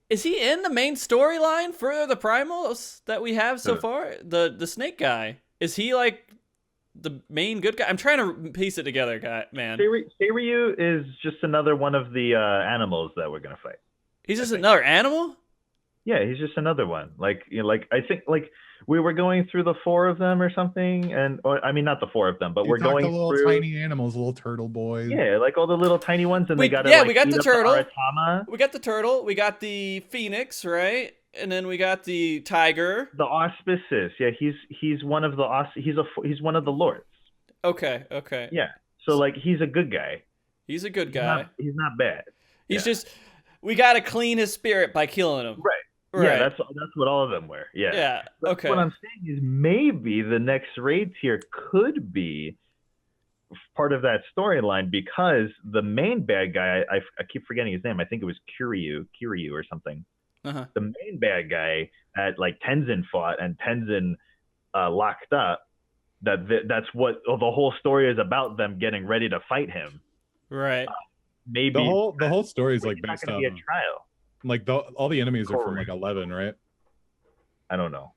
Is he in the main storyline for the primals that we have so far? The snake guy. Is he like the main good guy? I'm trying to piece it together, man. Seiryu is just another one of the animals that we're gonna fight. He's just another animal? Yeah, he's just another one. Like I think like we were going through the 4 of them or something, I mean not the 4 of them, but we're going the little through tiny animals, little turtle boys. Yeah, like all the little tiny ones, and they got we got the turtle. We got the turtle. We got the phoenix, right? And then we got the tiger. The auspices. Yeah, he's one of the he's one of the lords. Okay. Yeah. So like he's a good guy. He's a good guy. He's not bad. He's just we got to clean his spirit by killing him. Right. Yeah, that's what all of them were. Yeah. Yeah. But okay. What I'm saying is maybe the next raid tier could be part of that storyline because the main bad guy, I keep forgetting his name. I think it was Kiryu or something. Uh-huh. The main bad guy that like Tenzin fought and Tenzin locked up. That's what the whole story is about. Them getting ready to fight him. Right. Maybe the whole story is like based on be a trial. Like all the enemies are from like 11, right? I don't know.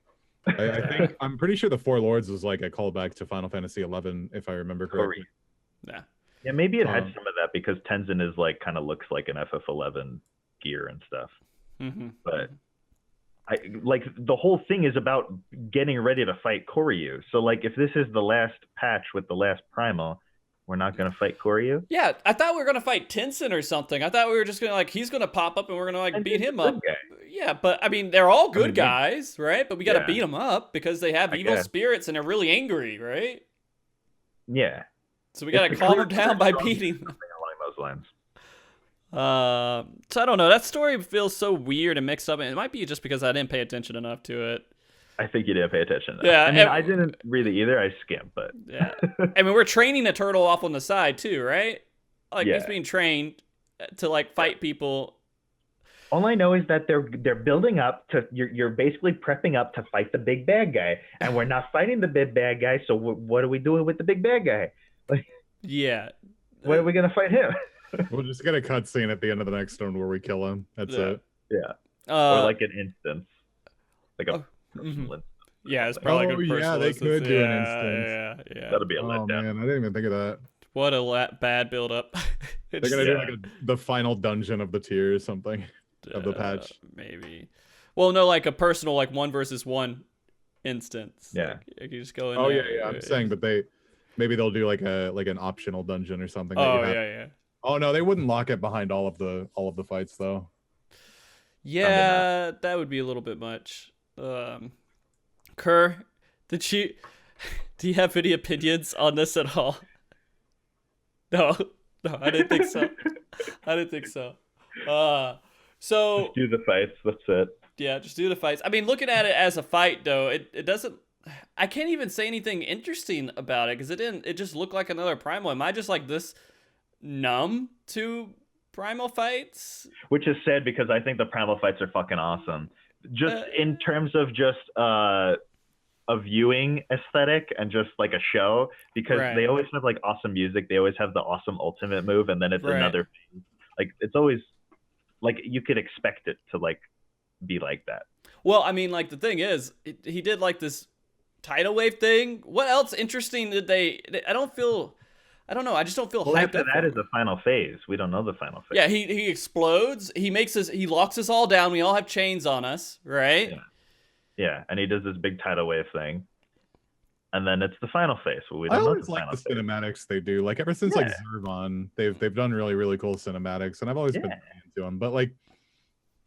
I think I'm pretty sure the Four Lords was like a callback to Final Fantasy 11, if I remember correctly. Yeah. Yeah, maybe it had some of that because Tenzin is like kind of looks like an FF11 gear and stuff. Mm-hmm. But like the whole thing is about getting ready to fight Koryu. So like if this is the last patch with the last primal, we're not gonna fight Koryu. Yeah, I thought we were gonna fight Tenzin or something. I thought we were just gonna like he's gonna pop up and we're gonna like beat him up. Guy. Yeah, but I mean they're all good guys, right? But we gotta beat them up because they have evil spirits and they're really angry, right? Yeah. So we gotta calm them down by beating them. Along those lines. So I don't know. That story feels so weird and mixed up, and it might be just because I didn't pay attention enough to it. I think you didn't pay attention. Yeah, I mean, I didn't really either. I skimmed, but yeah. I mean, we're training a turtle off on the side too, right? Like he's being trained to like fight people. All I know is that they're building up to you're basically prepping up to fight the big bad guy, and we're not fighting the big bad guy. So what are we doing with the big bad guy? Like, yeah, when are we gonna fight him? We'll just get a cutscene at the end of the next one where we kill him. That's it. Yeah, or like an instance, like a. Yeah, it's probably a good personal they instance. could do an instance. Yeah. That'll be a letdown. letdown. Man, I didn't even think of that. What a bad build up. They're gonna do like the final dungeon of the tier or something of the patch. Maybe. Well, no, like a personal like 1 versus 1 instance. Yeah. Like, you just go in. Oh there. yeah. I'm saying, but maybe they'll do like an optional dungeon or something. Oh yeah. Oh no, they wouldn't lock it behind all of the fights though. Yeah, that would be a little bit much. Kerr, do you have any opinions on this at all? No, I didn't think so. So just do the fights. That's it. Yeah, just do the fights. I mean, looking at it as a fight, though, it doesn't. I can't even say anything interesting about it because it just looked like another Primal. Am I just like this numb to Primal fights? Which is sad because I think the Primal fights are fucking awesome. Just in terms of just a viewing aesthetic and just like a show, because they always have like awesome music. They always have the awesome ultimate move, and then it's another phase. Like it's always like you could expect it to like be like that. Well, I mean, like the thing is, he did like this tidal wave thing. What else interesting did they? I don't know. I just don't feel hyped after up. That is the final phase. We don't know the final phase. Yeah, he explodes. He locks us all down. We all have chains on us, right? Yeah, and he does this big tidal wave thing, and then it's the final phase. Well, we don't I know always like the cinematics they do. Like ever since like Zervon, they've done really cool cinematics, and I've always been into them. But like,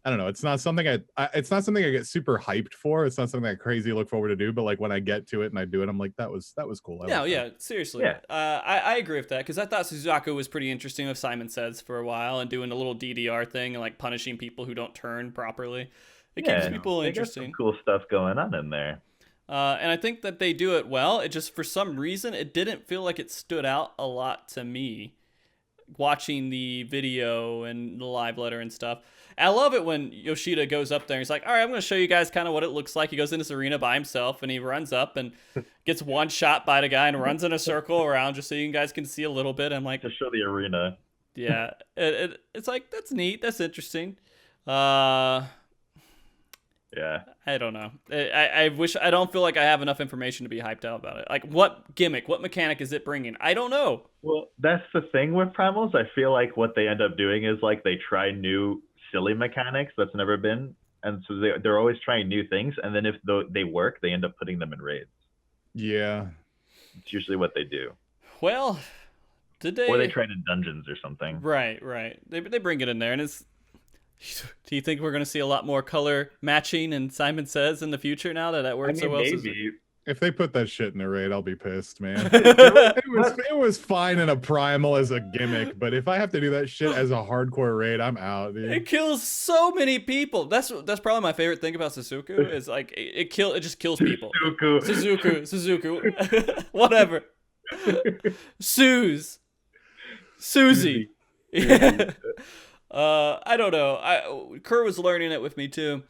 I don't know. It's not something it's not something I get super hyped for. It's not something I crazy look forward to do. But like when I get to it and I do it, I'm like, that was cool. Seriously. Yeah. I agree with that because I thought Suzaku was pretty interesting with Simon Says for a while and doing a little DDR thing and like punishing people who don't turn properly. It keeps people interesting. Got some cool stuff going on in there. And I think that they do it well. It just, for some reason, it didn't feel like it stood out a lot to me watching the video and the live letter and stuff. And I love it when Yoshida goes up there and he's like, all right, I'm going to show you guys kind of what it looks like. He goes in this arena by himself and he runs up and gets one shot by the guy and runs in a circle around just so you guys can see a little bit. I'm like, to show the arena. Yeah. It's like, that's neat. That's interesting. Yeah. I don't know. I don't feel like I have enough information to be hyped out about it. Like, what gimmick, what mechanic is it bringing? I don't know. Well, that's the thing with Primals. I feel like what they end up doing is like they try new silly mechanics that's never been, and so they're always trying new things. And then if they work, they end up putting them in raids. Yeah, it's usually what they do. Well, did they? Or they try it in dungeons or something. Right. They bring it in there, and it's Do you think we're going to see a lot more color matching and Simon Says in the future now that works so well? Maybe. If they put that shit in a raid, I'll be pissed, man. it It was fine in a primal as a gimmick, but if I have to do that shit as a hardcore raid, I'm out, dude. kills so many people. That's probably my favorite thing about Suzuku is like it just kills people. Suzuku, whatever. Susie. Yeah. I don't know. Kerr was learning it with me too.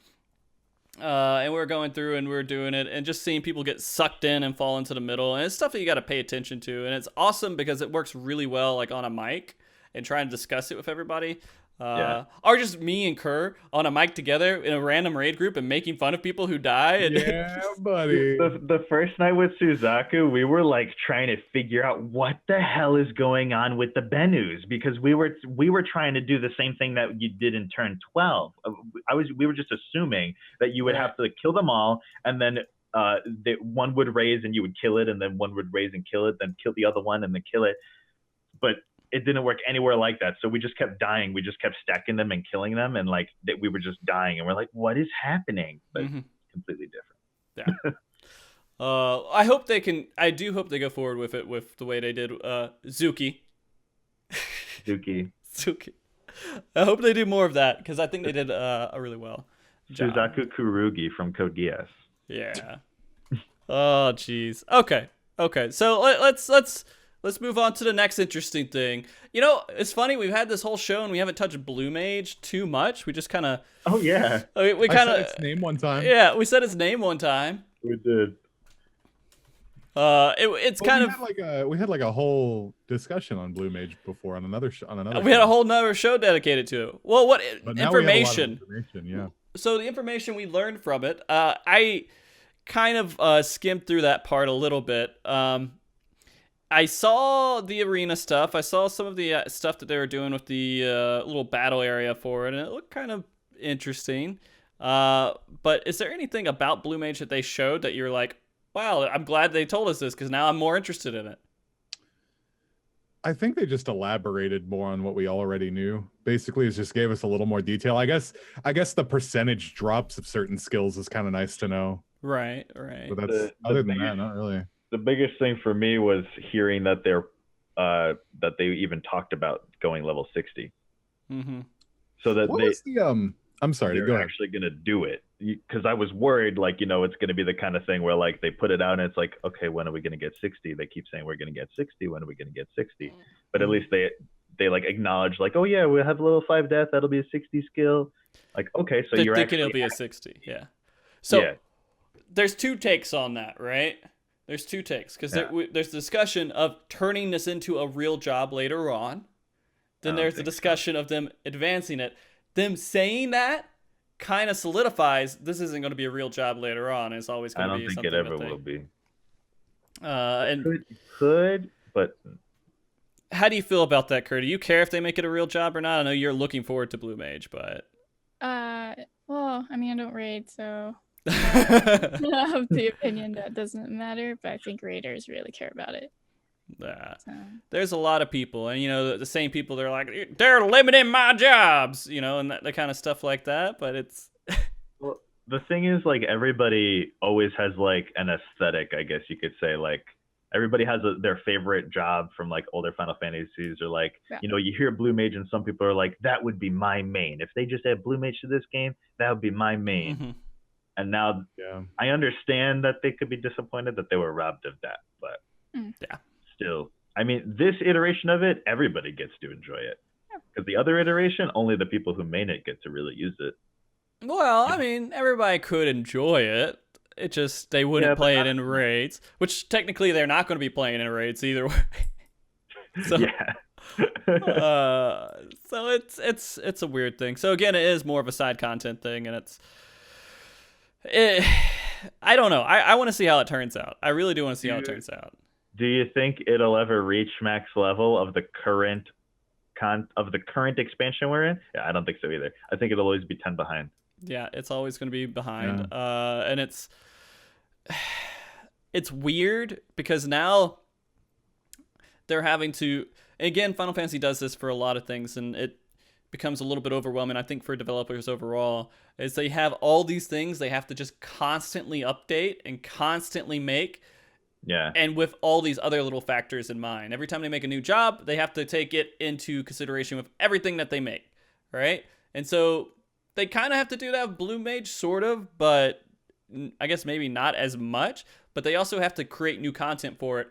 And we're going through and we're doing it and just seeing people get sucked in and fall into the middle. And it's stuff that you got to pay attention to. And it's awesome because it works really well like on a mic and trying to discuss it with everybody. Or just me and Kerr on a mic together in a random raid group and making fun of people who die. And Yeah, buddy. The first night with Suzaku, we were like trying to figure out what the hell is going on with the Benus because we were trying to do the same thing that you did in turn 12. We were just assuming that you would have to kill them all and then one would raise and you would kill it and then one would raise and kill it, then kill the other one and then kill it. But it didn't work anywhere like that. So we just kept dying. We just kept stacking them and killing them. And like we were just dying. And we're like, what is happening? But completely different. Yeah. I do hope they go forward with it with the way they did Zuki. Zuki. I hope they do more of that because I think they did a really well job. Suzaku Kurugi from Code Geass. Yeah. Oh, jeez. Okay. So let's move on to the next interesting thing. You know, it's funny. We've had this whole show and we haven't touched Blue Mage too much. We just kind of. Oh yeah. We kind of. Its name one time. Yeah, we said its name one time. We did. It's kind of. We had like a whole discussion on Blue Mage before on another show. We had a whole nother show dedicated to it. Well, what but now we have a lot of information? Yeah. So the information we learned from it, I kind of skimmed through that part a little bit. I saw the arena stuff. I saw some of the stuff that they were doing with the little battle area for it, and it looked kind of interesting. But is there anything about Blue Mage that they showed that you're like, wow, I'm glad they told us this because now I'm more interested in it? I think they just elaborated more on what we already knew. Basically, it just gave us a little more detail. I guess the percentage drops of certain skills is kind of nice to know. Right. But that's other than that, not really. The biggest thing for me was hearing that that they even talked about going level 60. Mm-hmm. So that I'm sorry, they're go ahead. actually gonna do it because I was worried, like it's gonna be the kind of thing where like they put it out and it's like, okay, when are we gonna get 60? They keep saying we're gonna get 60. When are we gonna get 60? But at least they like acknowledge like, oh yeah, we'll have level 5 death. That'll be a 60 skill. Like okay, so you're thinking it'll be a 60. Yeah. So there's two takes on that, right? There's two takes because there's discussion of turning this into a real job later on. Then there's the discussion of them advancing it. Them saying that kind of solidifies this isn't going to be a real job later on. It's always going to be something. I don't think it ever will be. And could, but how do you feel about that, Kurt? Do you care if they make it a real job or not? I know you're looking forward to Blue Mage, but well, I mean, I don't raid, so I have the opinion that doesn't matter, but I think raiders really care about it. There's a lot of people, and the same people. They're like, they're limiting my jobs, and that kind of stuff like that. But it's well, the thing is, like everybody always has like an aesthetic, I guess you could say. Like everybody has their favorite job from like older Final Fantasies, or like you hear Blue Mage, and some people are like, that would be my main. If they just add Blue Mage to this game, that would be my main. Mm-hmm. And now I understand that they could be disappointed that they were robbed of that, but still, I mean, this iteration of it, everybody gets to enjoy it. Because the other iteration, only the people who main it get to really use it. Well, I mean, everybody could enjoy it. It just, they wouldn't play it in raids, which technically they're not going to be playing in raids either way. So, so it's a weird thing. So again, it is more of a side content thing, and I don't know. I want to see how it turns out. I really do want to see how it turns out. Do you think it'll ever reach max level of the current expansion we're in? Yeah, I don't think so either. I think it'll always be 10 behind. Yeah, it's always going to be behind. And it's weird because now they're having to, again, Final Fantasy does this for a lot of things, and becomes a little bit overwhelming, I think, for developers overall, is they have all these things they have to just constantly update and constantly make. Yeah. And with all these other little factors in mind. Every time they make a new job, they have to take it into consideration with everything that they make, right? And so they kind of have to do that with Blue Mage, sort of, but I guess maybe not as much. But they also have to create new content for it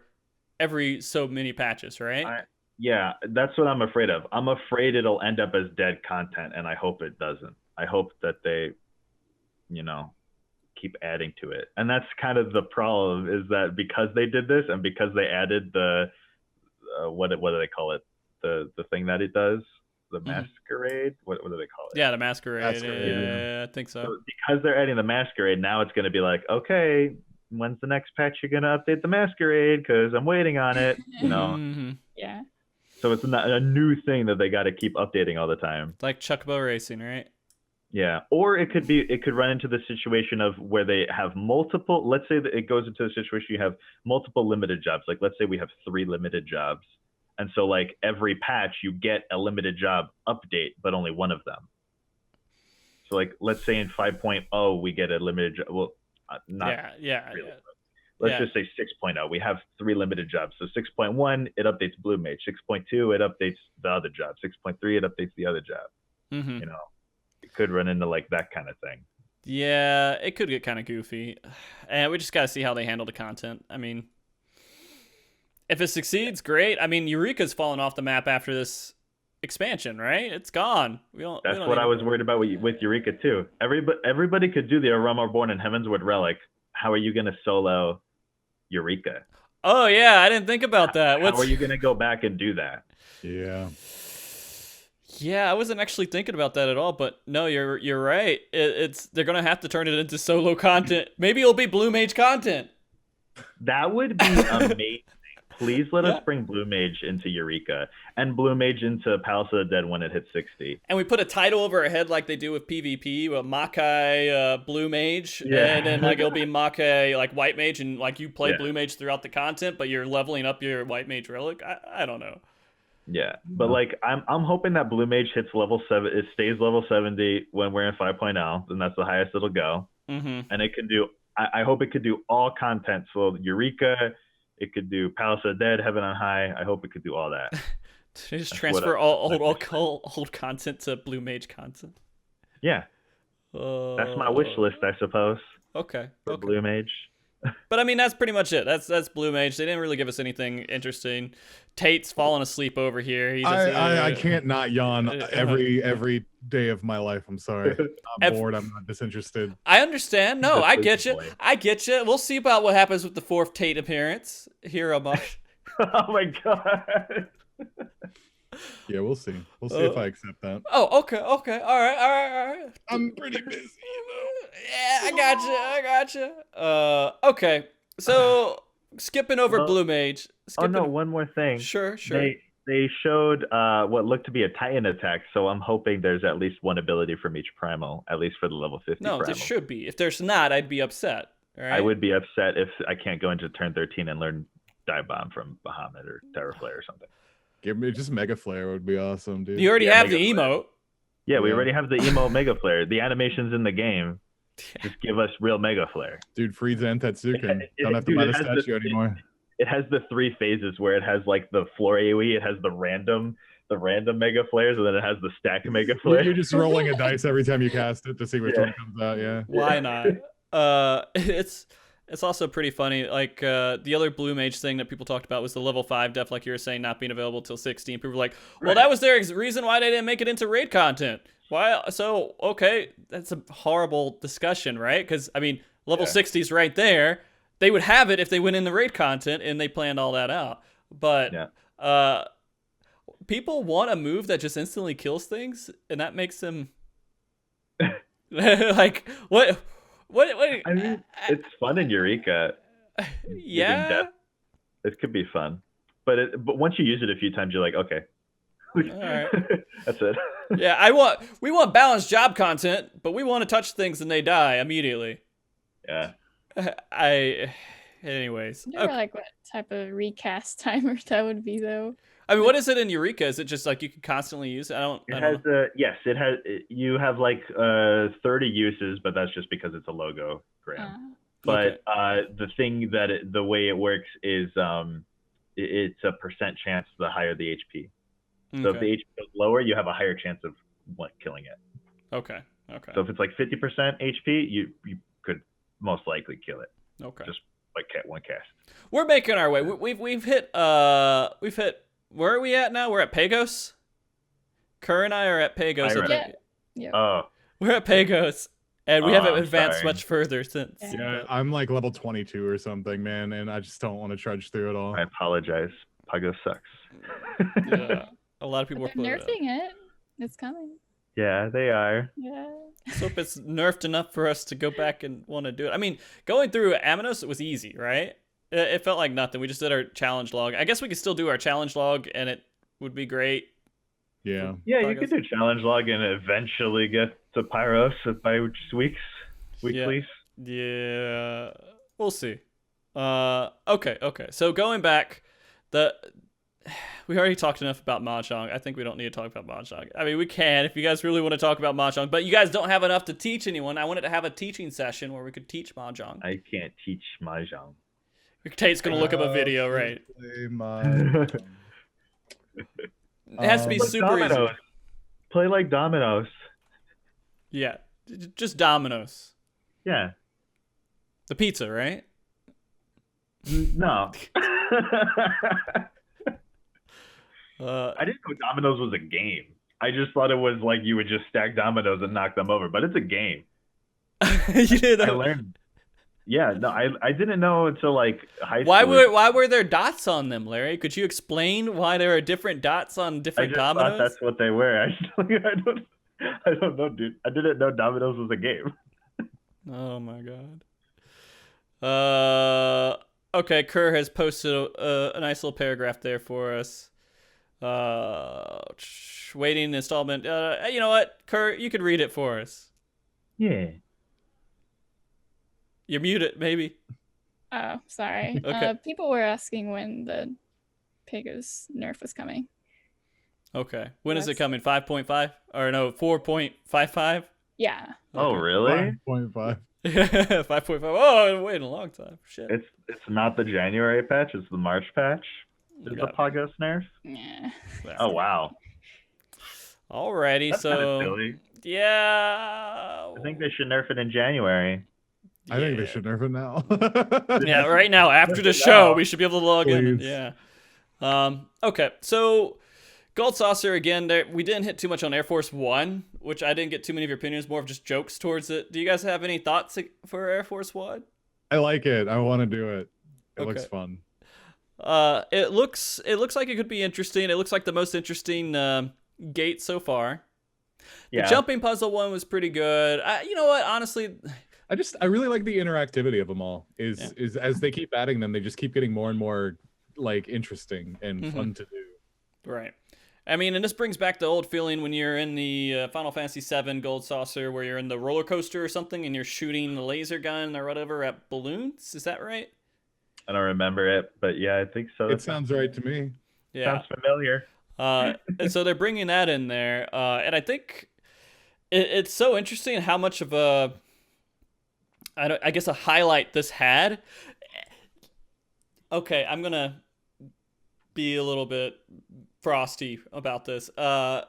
every so many patches, right? Yeah, that's what I'm afraid of. I'm afraid it'll end up as dead content, and I hope it doesn't. I hope that they, keep adding to it. And that's kind of the problem, is that because they did this and because they added the what do they call it, the thing that it does, the masquerade, what do they call it? Yeah, the masquerade. Yeah, I think so. Because they're adding the masquerade, now it's going to be like, okay, when's the next patch you're going to update the masquerade, because I'm waiting on it. Yeah. So it's not a new thing that they got to keep updating all the time. It's like Chocobo Racing, right? Yeah, or it could run into the situation of where they have multiple. Let's say that it goes into the situation you have multiple limited jobs. Like, let's say we have 3 limited jobs, and so like every patch you get a limited job update, but only one of them. So like, let's say in 5.0 we get a limited job. Well, not really. Let's just say 6.0. We have 3 limited jobs. So 6.1 it updates Blue Mage. 6.2 it updates the other job. 6.3 it updates the other job. Mm-hmm. It could run into like that kind of thing. Yeah, it could get kind of goofy. And we just got to see how they handle the content. I mean, if it succeeds, great. I mean, Eureka's fallen off the map after this expansion, right? It's gone. That's what I was worried about with Eureka too. Everybody could do the Aroma Born in Heavensward Relic. How are you going to solo Eureka? Oh, yeah, I didn't think about that. How are you going to go back and do that? Yeah. Yeah, I wasn't actually thinking about that at all, but no, you're right. They're gonna have to turn it into solo content. Maybe it'll be Blue Mage content. That would be amazing. Please let us bring Blue Mage into Eureka and Blue Mage into Palace of the Dead when it hits 60. And we put a title over our head like they do with PvP, with Makai Blue Mage, and then like it'll be Makai like White Mage, and like you play Blue Mage throughout the content, but you're leveling up your White Mage relic. I don't know. Yeah, but like I'm hoping that Blue Mage hits level 7. It stays level 70 when we're in 5.0, and that's the highest it'll go. Mm-hmm. And it can do. I hope it could do all content. So Eureka, it could do Palace of the Dead, Heaven on High. I hope it could do all that. Just transfer all old content to Blue Mage content. Yeah, that's my wish list, I suppose. Okay. For Blue Mage. But I mean, that's pretty much it. That's Blue Mage. They didn't really give us anything interesting. Tate's falling asleep over here. I can't not yawn every day of my life. I'm sorry. I'm bored. I'm not disinterested. I understand. No, I get you. I get you. We'll see about what happens with the 4th Tate appearance here on Mosh. Oh my god. Yeah, we'll see. We'll see if I accept that. Oh, okay. All right. I'm pretty busy, Yeah, I got you. Okay. So skipping over Blue Mage. One more thing. Sure. They showed what looked to be a Titan attack, so I'm hoping there's at least one ability from each primal, at least for the level 50 No, primal. there should be. If there's not, I'd be upset. Right? I would be upset if I can't go into turn 13 and learn Dive Bomb from Bahamut or Terra Flare or something. Give me just Mega Flare would be awesome, dude. You already have the emote. Yeah, we already have the emote Mega Flare. The animation's in the game. Just give us real Mega Flare. Dude, Frieza and Tetsuken. Don't have to buy the statue anymore. It has the 3 phases where it has like the floor AoE, it has the random Mega Flares, and then it has the stack Mega Flare. You're just rolling a dice every time you cast it to see which one comes out, yeah. Why not? It's also pretty funny. Like the other Blue Mage thing that people talked about was the level 5 def, like you were saying, not being available till 16. People were like, well, that was their reason why they didn't make it into raid content. Why? So, okay, that's a horrible discussion, right? Because, I mean, level 60 is right there. They would have it if they went in the raid content and they planned all that out. But people want a move that just instantly kills things, and that makes them like, what? I mean, it's fun in Eureka. Yeah, it could be fun, but once you use it a few times, you're like, okay, all right. That's it. Yeah, we want balanced job content, but we want to touch things and they die immediately. Yeah. Anyways, I wonder like what type of recast timer that would be though. I mean, what is it in Eureka? Is it just like you can constantly use it? I don't know. Yes, it has. You have like 30 uses, but that's just because it's a logo gram. But the thing that the way it works is it's a percent chance the higher the HP. So if the HP is lower, you have a higher chance of killing it. Okay. So if it's like 50% HP, you could most likely kill it. Okay. Just like one cast. We're making our way. We've hit where are we at now? We're at Pagos. Kerr and I are at Pagos. Yeah. Oh. We're at Pagos, and we haven't advanced much further since. Yeah, I'm like level 22 or something, man, and I just don't want to trudge through it all. I apologize. Pagos sucks. Yeah. A lot of people are nerfing it. It's coming. Yeah, they are. Yeah. So if it's nerfed enough for us to go back and want to do it. I mean, going through Aminos, it was easy, right? It felt like nothing. We just did our challenge log. I guess we could still do our challenge log, and it would be great. Yeah. Yeah, you could do challenge log and eventually get to Pyros by weeklies. Yeah. We'll see. Okay. So going back, we already talked enough about Mahjong. I think we don't need to talk about Mahjong. I mean, we can if you guys really want to talk about Mahjong, but you guys don't have enough to teach anyone. I wanted to have a teaching session where we could teach Mahjong. I can't teach Mahjong. Tate's going to look up a video, right? It has to be super easy. Play like dominoes. Yeah. Just dominoes. Yeah. The pizza, right? No. I didn't know dominoes was a game. I just thought it was like you would just stack dominoes and knock them over, but it's a game. You didn't know. I learned. Yeah, no, I didn't know until like high school. Why were there dots on them, Larry? Could you explain why there are different dots on different dominoes? I thought that's what they were. I don't know, dude. I didn't know dominoes was a game. Oh my god. Okay, Kerr has posted a nice little paragraph there for us. Waiting installment. You know what, Kerr, you could read it for us. Yeah. You're muted, maybe. Oh, sorry. Okay. People were asking when the Pagos nerf was coming. Okay. When is it coming? 5.5? Or no, 4.55? Yeah. Oh, really? 5.5. 5.5. Oh, I'm waiting a long time. Shit. It's not the January patch. It's the March patch. Is the Pagos nerf? Yeah. Oh, wow. Alrighty, That's kind of silly. Yeah. I think they should nerf it in January. I think they should nerf it now. Yeah, right now after the show, we should be able to log in. Yeah. Okay, so Gold Saucer again. We didn't hit too much on Air Force One, which I didn't get too many of your opinions. More of just jokes towards it. Do you guys have any thoughts for Air Force One? I like it. I want to do it. It looks fun. It looks like it could be interesting. It looks like the most interesting gate so far. Yeah. The jumping puzzle one was pretty good. You know what? Honestly, I really like the interactivity of them all. Is as they keep adding them, they just keep getting more and more like interesting and fun to do. Right. I mean, and this brings back the old feeling when you're in the Final Fantasy VII Gold Saucer, where you're in the roller coaster or something, and you're shooting the laser gun or whatever at balloons. Is that right? I don't remember it, but yeah, I think so. It sounds right to me. Yeah. Sounds familiar. And so they're bringing that in there, and I think it's so interesting how much of a, I guess, a highlight this had. Okay, I'm gonna be a little bit frosty about this. So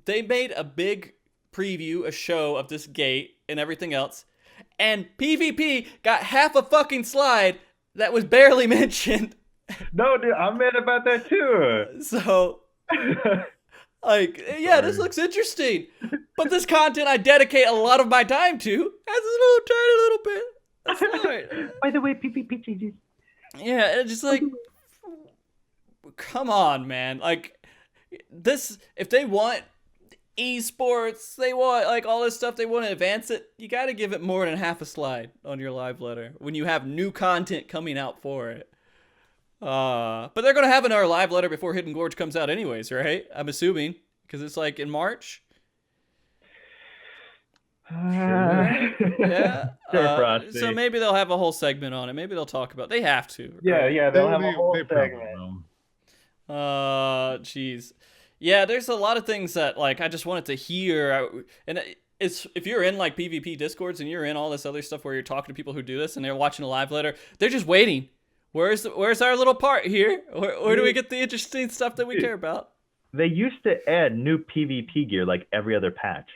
they made a big preview, a show of this gate and everything else, and PvP got half a fucking slide that was barely mentioned. No, dude, I'm mad about that too. So, like, yeah, this looks interesting, but this content I dedicate a lot of my time to has a little tiny little bit of slide. By the way, PvP. Yeah, it's just like, come on, man. Like, this, if they want esports, they want, like, all this stuff, they want to advance it, you got to give it more than half a slide on your live letter when you have new content coming out for it. But they're going to have another live letter before Hidden Gorge comes out anyways, right? I'm assuming, because it's, like, in March. Yeah. Sure, Frosty. So maybe they'll have a whole segment on it. Maybe they'll talk about. They have to. Yeah, right? yeah, they'll have a whole they probably segment. will. Jeez. Yeah, there's a lot of things that like I just wanted to hear, and it's if you're in like PvP discords and you're in all this other stuff where you're talking to people who do this and they're watching a live letter, they're just waiting. Where's our little part here? Where do we get the interesting stuff that we care about? They used to add new PvP gear like every other patch.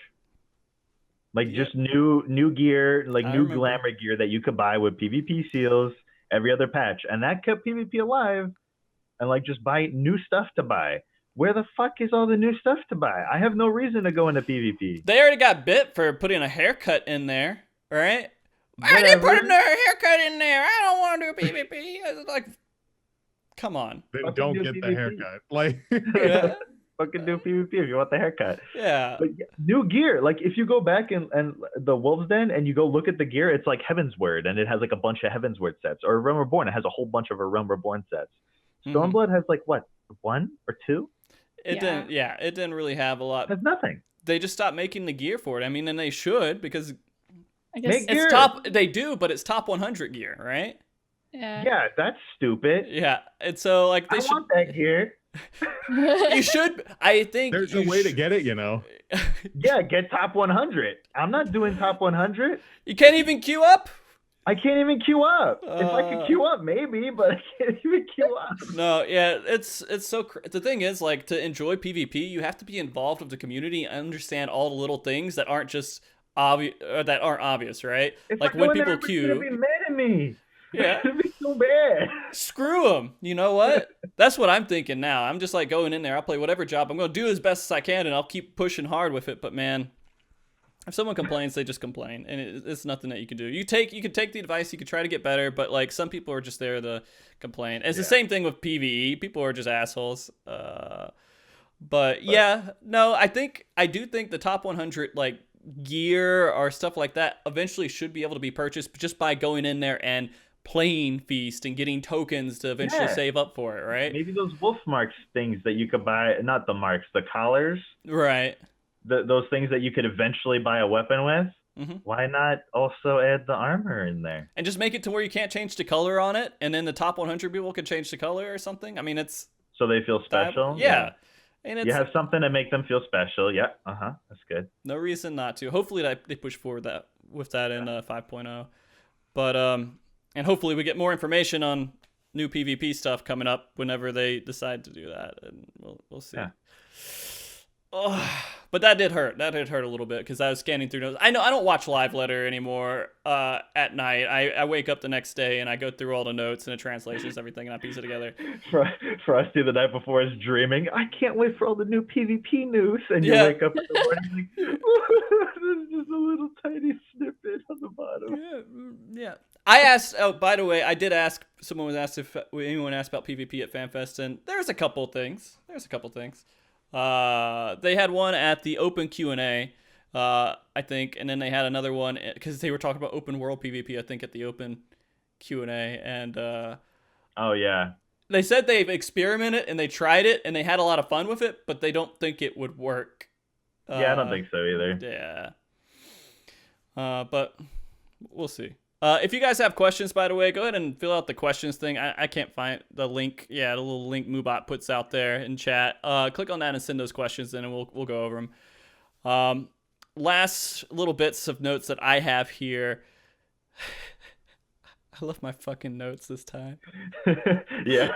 Like just new gear, like new glamour gear that you could buy with PvP seals every other patch. And that kept PvP alive. And like just buy new stuff to buy. Where the fuck is all the new stuff to buy? I have no reason to go into PvP. They already got bit for putting a haircut in there, right? Whatever. I didn't put a haircut in there. I don't want to do PvP. It's like, come on. They Fucking don't do get the PvP. haircut. Like, Yeah. Fucking do PvP if you want the haircut. Yeah. But new gear, like if you go back and the Wolves Den and you go look at the gear, it's like Heaven's Word, and it has like a bunch of Heaven's Word sets. Or Realm Reborn, it has a whole bunch of Realm Reborn sets. Stormblood has like what, 1 or 2? It didn't really have a lot. It has nothing. They just stopped making the gear for it. I mean, and they should, because I guess it's top. They do, but it's top 100 gear, right? Yeah, that's stupid. Yeah, and so like they I want that gear. You should. I think there's a way to get it, you know. Yeah, get top 100. I'm not doing top 100. You can't even queue up. I can't even queue up. If I could queue up, maybe, but I can't even queue up. No, yeah, it's so. The thing is, like, to enjoy PvP, you have to be involved with the community and understand all the little things that aren't just obvious. That aren't obvious, right? If like I when go in people there, queue. Gonna be mad at me. Yeah, It'd be so bad. Screw them. You know what? That's what I'm thinking now. I'm just like going in there. I'll play whatever job. I'm gonna do as best as I can, and I'll keep pushing hard with it. But man, if someone complains, they just complain, and it's nothing that you can do. You can take the advice. You can try to get better, but like some people are just there to complain. It's the same thing with PvE. People are just assholes. But yeah, no, I do think the top 100 like gear or stuff like that eventually should be able to be purchased just by going in there and playing Feast and getting tokens to eventually save up for it, right? Maybe those wolf marks things that you could buy, not the marks, the collars. Right. Those things that you could eventually buy a weapon with. Mm-hmm. Why not also add the armor in there? And just make it to where you can't change the color on it, and then the top 100 people can change the color or something. I mean, it's... So they feel special? Yeah. And it's, you have something to make them feel special. Yeah, that's good. No reason not to. Hopefully they push forward with that in 5.0. But, and hopefully we get more information on new PvP stuff coming up whenever they decide to do that, and we'll see. Yeah. Oh, but that did hurt. That did hurt a little bit because I was scanning through notes. I know I don't watch live letter anymore at night. I wake up the next day and I go through all the notes and the translations, everything, and I piece it together. Frosty the night before is dreaming. I can't wait for all the new PvP news, and you wake up in the morning like, there's just a little tiny snippet on the bottom. Yeah. I asked. Oh, by the way, I did ask. Someone was asked if anyone asked about PvP at FanFest, and there's a couple things. They had one at the open Q&A, I think, and then they had another one because they were talking about open world PvP, I think, at the open Q&A, and oh yeah, they said they've experimented and they tried it and they had a lot of fun with it, but they don't think it would work. Yeah, I don't think so either. Yeah, but we'll see. If you guys have questions, by the way, go ahead and fill out the questions thing. I can't find the link. Yeah, the little link Moobot puts out there in chat. Click on that and send those questions in, and we'll go over them. Last little bits of notes that I have here. I love my fucking notes this time. Yeah.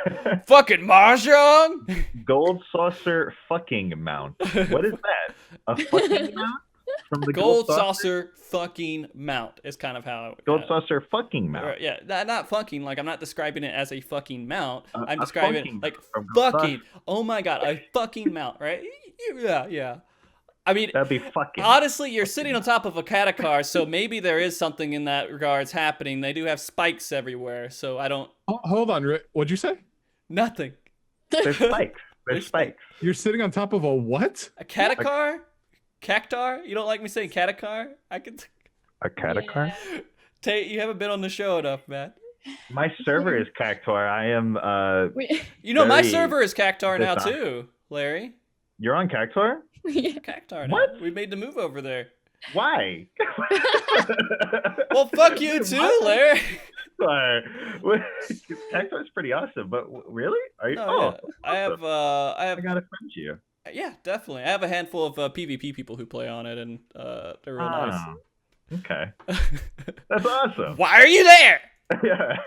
Fucking Mahjong! Gold saucer fucking mount. What is that? A fucking mount? From the gold saucer fucking mount is kind of how gold saucer fucking mount. Yeah, not fucking, like I'm not describing it as a fucking mount. I'm describing it like fucking. Oh my god, a fucking mount, right? Yeah. I mean, that'd be fucking. Honestly, you're sitting on top of a catacar, so maybe there is something in that regards happening. They do have spikes everywhere, so I don't. Oh, hold on, Rick. What'd you say? Nothing. There's spikes. There's spikes. You're sitting on top of a what? A catacar? Cactar? You don't like me saying catacar? I could. A catacar? Yeah. You haven't been on the show enough, man. My server is Cactar. I am. You know, my server is Cactar now too, Larry. You're on Cactar? Cactar now. What? We made the move over there. Why? Well, fuck you too, Larry. Cactuar's pretty awesome, but really? Are you? No, Oh, yeah. I have I gotta friend you. yeah, definitely. I have a handful of PvP people who play on it, and they're real nice. Ah, okay, that's awesome. Why are you there? Yeah,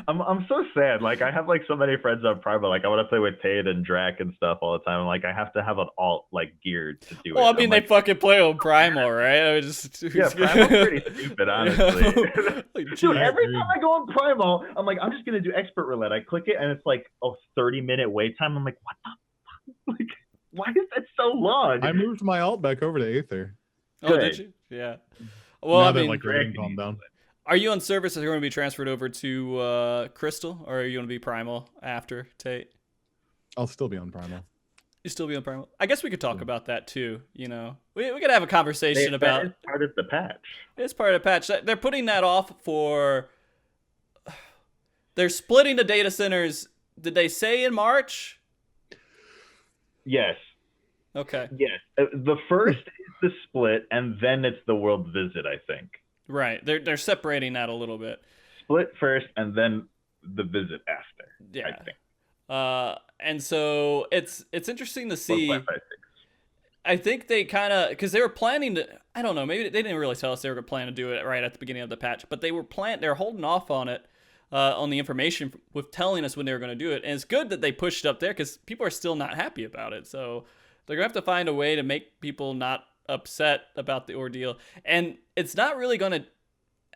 I'm so sad. Like I have like so many friends on Prima. Like I want to play with Tate and Drac and stuff all the time. I'm like I have to have an alt like geared to do it. Well, I mean, I'm they like, fucking play on Primal, right? I just yeah, Primal's pretty stupid, honestly. Like, Dude, every time I go on Primal, I'm like, I'm just gonna do expert roulette. I click it and it's like a 30-minute wait time. I'm like, what the fuck? Like, why is that so long? I moved my alt back over to Aether. Oh, did you? Yeah. Well, now I that mean, like everything calmed down. are you on service that are going to be transferred over to Crystal, or are you going to be Primal after Tate? I'll still be on Primal. You still be on Primal? I guess we could talk about that too. You know, we got to have a conversation about. That is part of the patch. It's part of the patch. They're putting that off for. They're splitting the data centers. Did they say in March? Yes. Okay. Yes. The first is the split, and then it's the world visit, I think. Right. They're separating that a little bit. Split first, and then the visit after. Yeah. I think. And so it's interesting to see. 1.56. I think they kind of, because they were planning to, I don't know, maybe they didn't really tell us they were going to plan to do it right at the beginning of the patch, but they're holding off on it, on the information with telling us when they were going to do it. And it's good that they pushed it up there because people are still not happy about it. So they're going to have to find a way to make people not upset about the ordeal. And it's not really going to,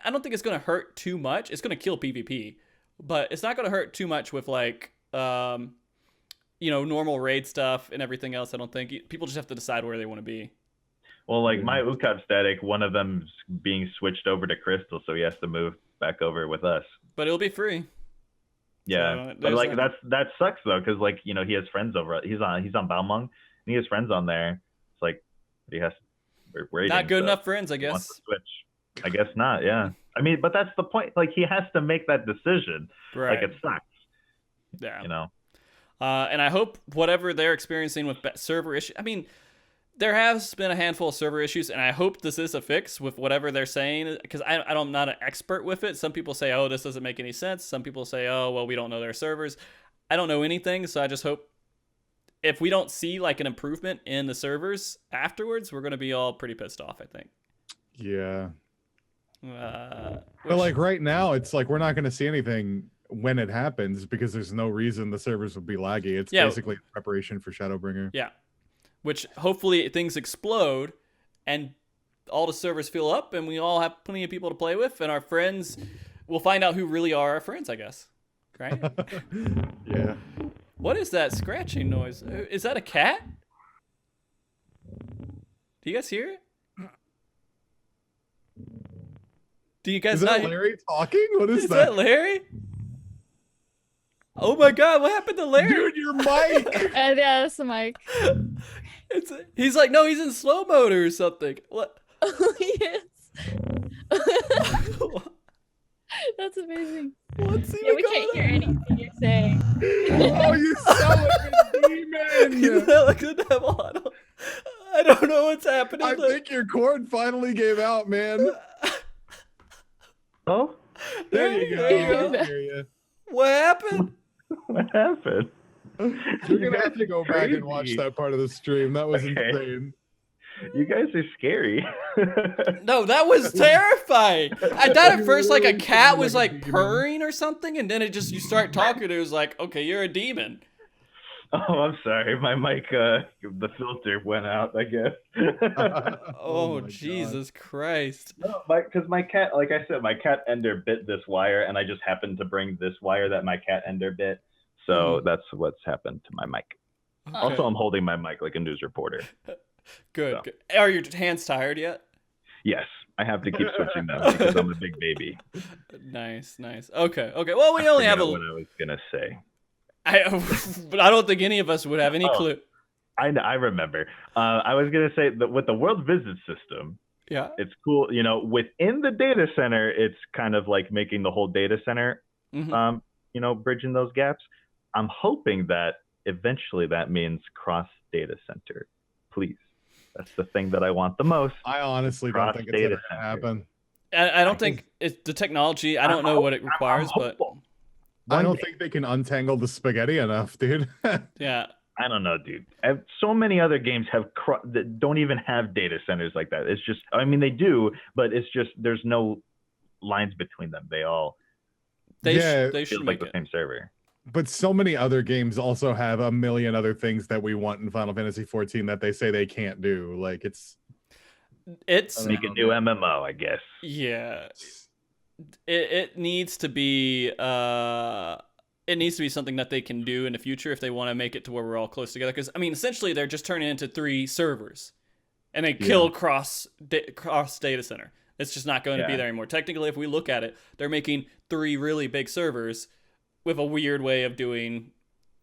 I don't think it's going to hurt too much. It's going to kill PvP, but it's not going to hurt too much with like, normal raid stuff and everything else. I don't think people just have to decide where they want to be. Well, like my UCAP static, one of them's being switched over to Crystal, so he has to move back over with us. But it'll be free. Yeah, So, but like that sucks though, because like he has friends over. He's on Balmung, and he has friends on there. It's like he has raiding, not good so enough friends, I he wants guess. to switch. I guess not. Yeah, I mean, but that's the point. Like he has to make that decision. Right. Like it sucks. Yeah. You know. And I hope whatever they're experiencing with server issues. I mean, there has been a handful of server issues, and I hope this is a fix with whatever they're saying, because I'm not an expert with it. Some people say, oh, this doesn't make any sense. Some people say, oh, well, we don't know their servers. I don't know anything, so I just hope if we don't see like an improvement in the servers afterwards, we're going to be all pretty pissed off, I think. Yeah. But like right now, it's like we're not going to see anything when it happens because there's no reason the servers would be laggy. It's basically preparation for Shadowbringer. Yeah. Which hopefully things explode and all the servers fill up and we all have plenty of people to play with and our friends will find out who really are our friends, I guess. Right? Yeah. What is that scratching noise? Is that a cat? Do you guys hear it? Do you guys Is that Larry talking? What is that? Is that Larry? Oh my god, what happened to Larry? Dude, your mic! Yeah, that's the mic. He's like, no, he's in slow mode or something. What? Oh, yes. That's amazing. What's even Yeah, we going can't hear anything you're saying. Oh, you sound like a demon! You sound like a devil. I don't know what's happening. I think your cord finally gave out, man. Oh, There you go. I hear you. What happened? what happened? You're gonna have to go back and watch that part of the stream. That was insane. You guys are scary. No, that was terrifying. I thought at first like a cat was like purring or something, and then you start talking. It was like, okay, you're a demon. Oh, I'm sorry. My mic, the filter went out, I guess. Oh Jesus Christ. No, because my cat, like I said, my cat ender bit this wire, and I just happened to bring this wire that my cat ender bit. So that's what's happened to my mic. Okay. Also, I'm holding my mic like a news reporter. Good, So. good. Are your hands tired yet? Yes, I have to keep switching them because I'm a big baby. Nice. Okay. Well, we only have what I was gonna say. But I don't think any of us would have any clue. I remember. I was gonna say that with the world visit system, Yeah. it's cool. You know, within the data center, it's kind of like making the whole data center, bridging those gaps. I'm hoping that eventually that means cross data center, please. That's the thing that I want the most. I honestly don't think it's ever gonna happen. I don't think it's the technology. I don't know what it requires, but I don't think they can untangle the spaghetti enough, dude. yeah. I don't know, dude. So many other games that don't even have data centers like that. It's just, I mean, they do, but it's just there's no lines between them. They should feel like the same server. But so many other games also have a million other things that we want in Final Fantasy 14 that they say they can't do. Like it's make a new MMO, I guess. Yeah. It needs to be something that they can do in the future if they want to make it to where we're all close together. Because I mean, essentially, they're just turning into 3 servers, and they kill cross data center. It's just not going to be there anymore. Technically, if we look at it, they're making 3 really big servers with a weird way of doing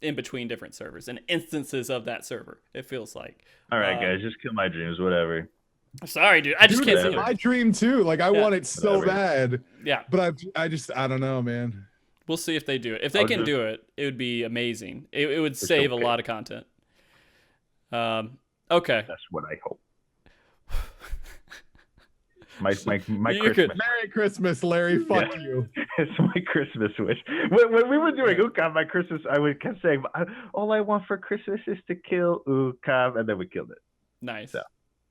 in between different servers and instances of that server. It feels like. All right, guys, just kill my dreams, whatever. Sorry, dude. I just can't see it. My dream too. Like I want it so bad. Yeah. But I don't know, man. We'll see if they do it. If they can do it, it would be amazing. It would save a lot of content. Okay. That's what I hope. My Christmas. Merry Christmas, Larry. Fuck you. It's my Christmas wish. When we were doing Ukam, my Christmas, I would kept saying, all I want for Christmas is to kill Ukam, and then we killed it. Nice. So.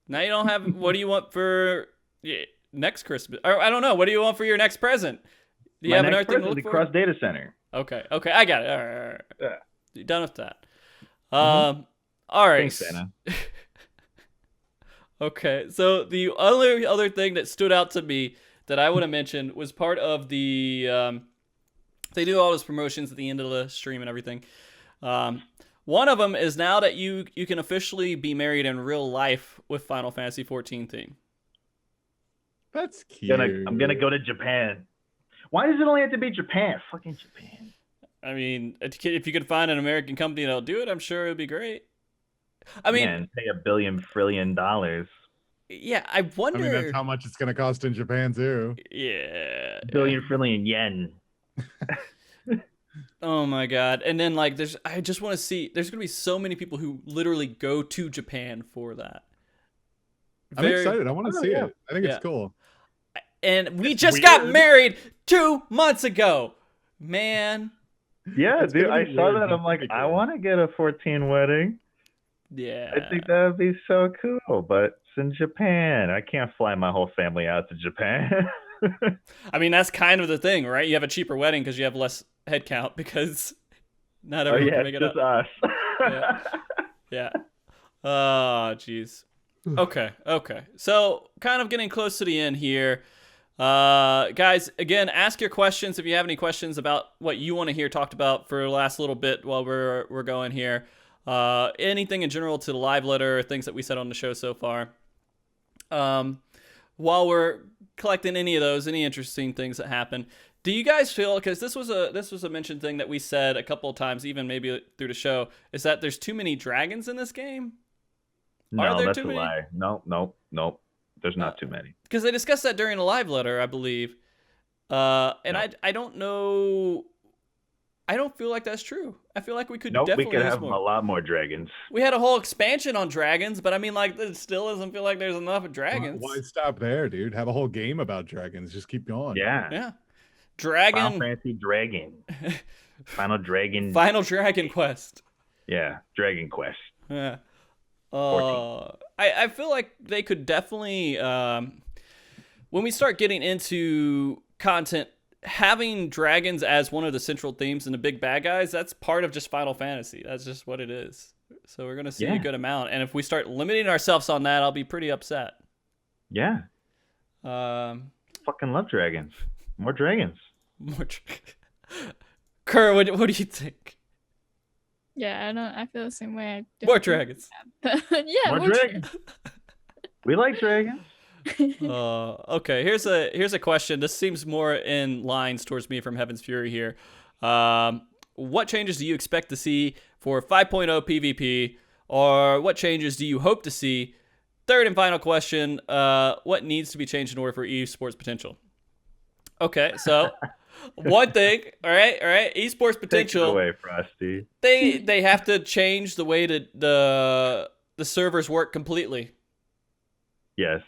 Now you don't have, what do you want for next Christmas? Or I don't know. What do you want for your next present? Do you have another thing to look for? The cross data center. Okay, I got it. All right. Yeah. You're done with that. All right. Thanks, Anna. Okay, so the only other thing that stood out to me that I want to mention was part of the they do all those promotions at the end of the stream and everything. One of them is now that you can officially be married in real life with Final Fantasy 14 theme. That's cute. I'm gonna go to Japan. Why does it only have to be Japan? Fucking Japan. I mean, if you could find an American company that'll do it, I'm sure it would be great. I mean, pay $1 billion trillion. Yeah, I wonder. I mean, that's how much it's going to cost in Japan too. Yeah, billion trillion yen. Oh my god! And then like, I just want to see. There's going to be so many people who literally go to Japan for that. I'm excited. I want to see it. I think it's cool. And we just got married 2 months ago, man. Yeah, dude, I saw that. I'm like, I want to get a 14 wedding. Yeah. I think that would be so cool, but it's in Japan. I can't fly my whole family out to Japan. I mean, that's kind of the thing, right? You have a cheaper wedding because you have less head count because not everyone can make it up. Us. Yeah. Oh, jeez. Okay. So, kind of getting close to the end here. Guys, again, ask your questions if you have any questions about what you want to hear talked about for the last little bit while we're going here. Anything in general to the live letter, things that we said on the show so far. While we're collecting any of those, any interesting things that happen, do you guys feel, because this was a mentioned thing that we said a couple of times, even maybe through the show, is that there's too many dragons in this game? No, that's a lie. Nope. There's not too many. Because they discussed that during a live letter, I believe. And no. I don't know. I don't feel like that's true. I feel like we could definitely we could have a lot more dragons. We had a whole expansion on dragons, but I mean, like, it still doesn't feel like there's enough dragons. Why stop there, dude? Have a whole game about dragons. Just keep going. Yeah. Dragon. Final Fantasy Dragon. Final Dragon. Final Dragon Quest. Yeah, Dragon Quest. Yeah. I feel like they could definitely, when we start getting into content, having dragons as one of the central themes and the big bad guys, that's part of just Final Fantasy. That's just what it is. So we're going to see a good amount. And if we start limiting ourselves on that, I'll be pretty upset. Yeah. Fucking love dragons. More dragons. Kerr, what do you think? Yeah, I feel the same way. More dragons. Yeah, more dragons. We like dragons. Okay, here's a question. This seems more in lines towards me from Heaven's Fury here. What changes do you expect to see for 5.0 PvP, or what changes do you hope to see? Third and final question, what needs to be changed in order for esports potential? Okay, so one thing, all right, esports potential. Take it away, Frosty. They have to change the way that the servers work completely. Yes.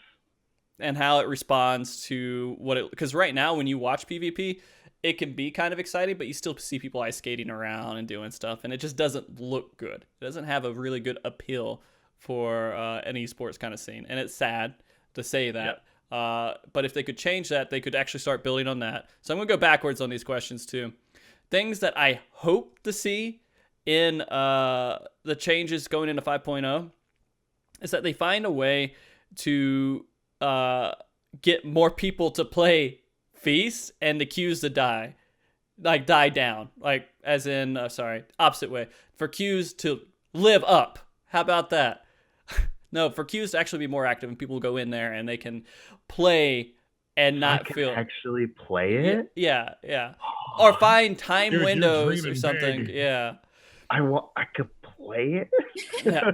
and how it responds to what it, because right now when you watch PvP, it can be kind of exciting, but you still see people ice skating around and doing stuff, and it just doesn't look good. It doesn't have a really good appeal for an esports kind of scene, and it's sad to say that. But if they could change that, they could actually start building on that. So I'm gonna go backwards on these questions too. Things that I hope to see in the changes going into 5.0 is that they find a way to get more people to play Feast and the queues to die down, like as in opposite way, for queues to live up. How about that? No, for queues to actually be more active and people go in there and they can play and not feel actually play it. Yeah. Or find time You're windows or dreaming something. big. Yeah. I could play it. Yeah.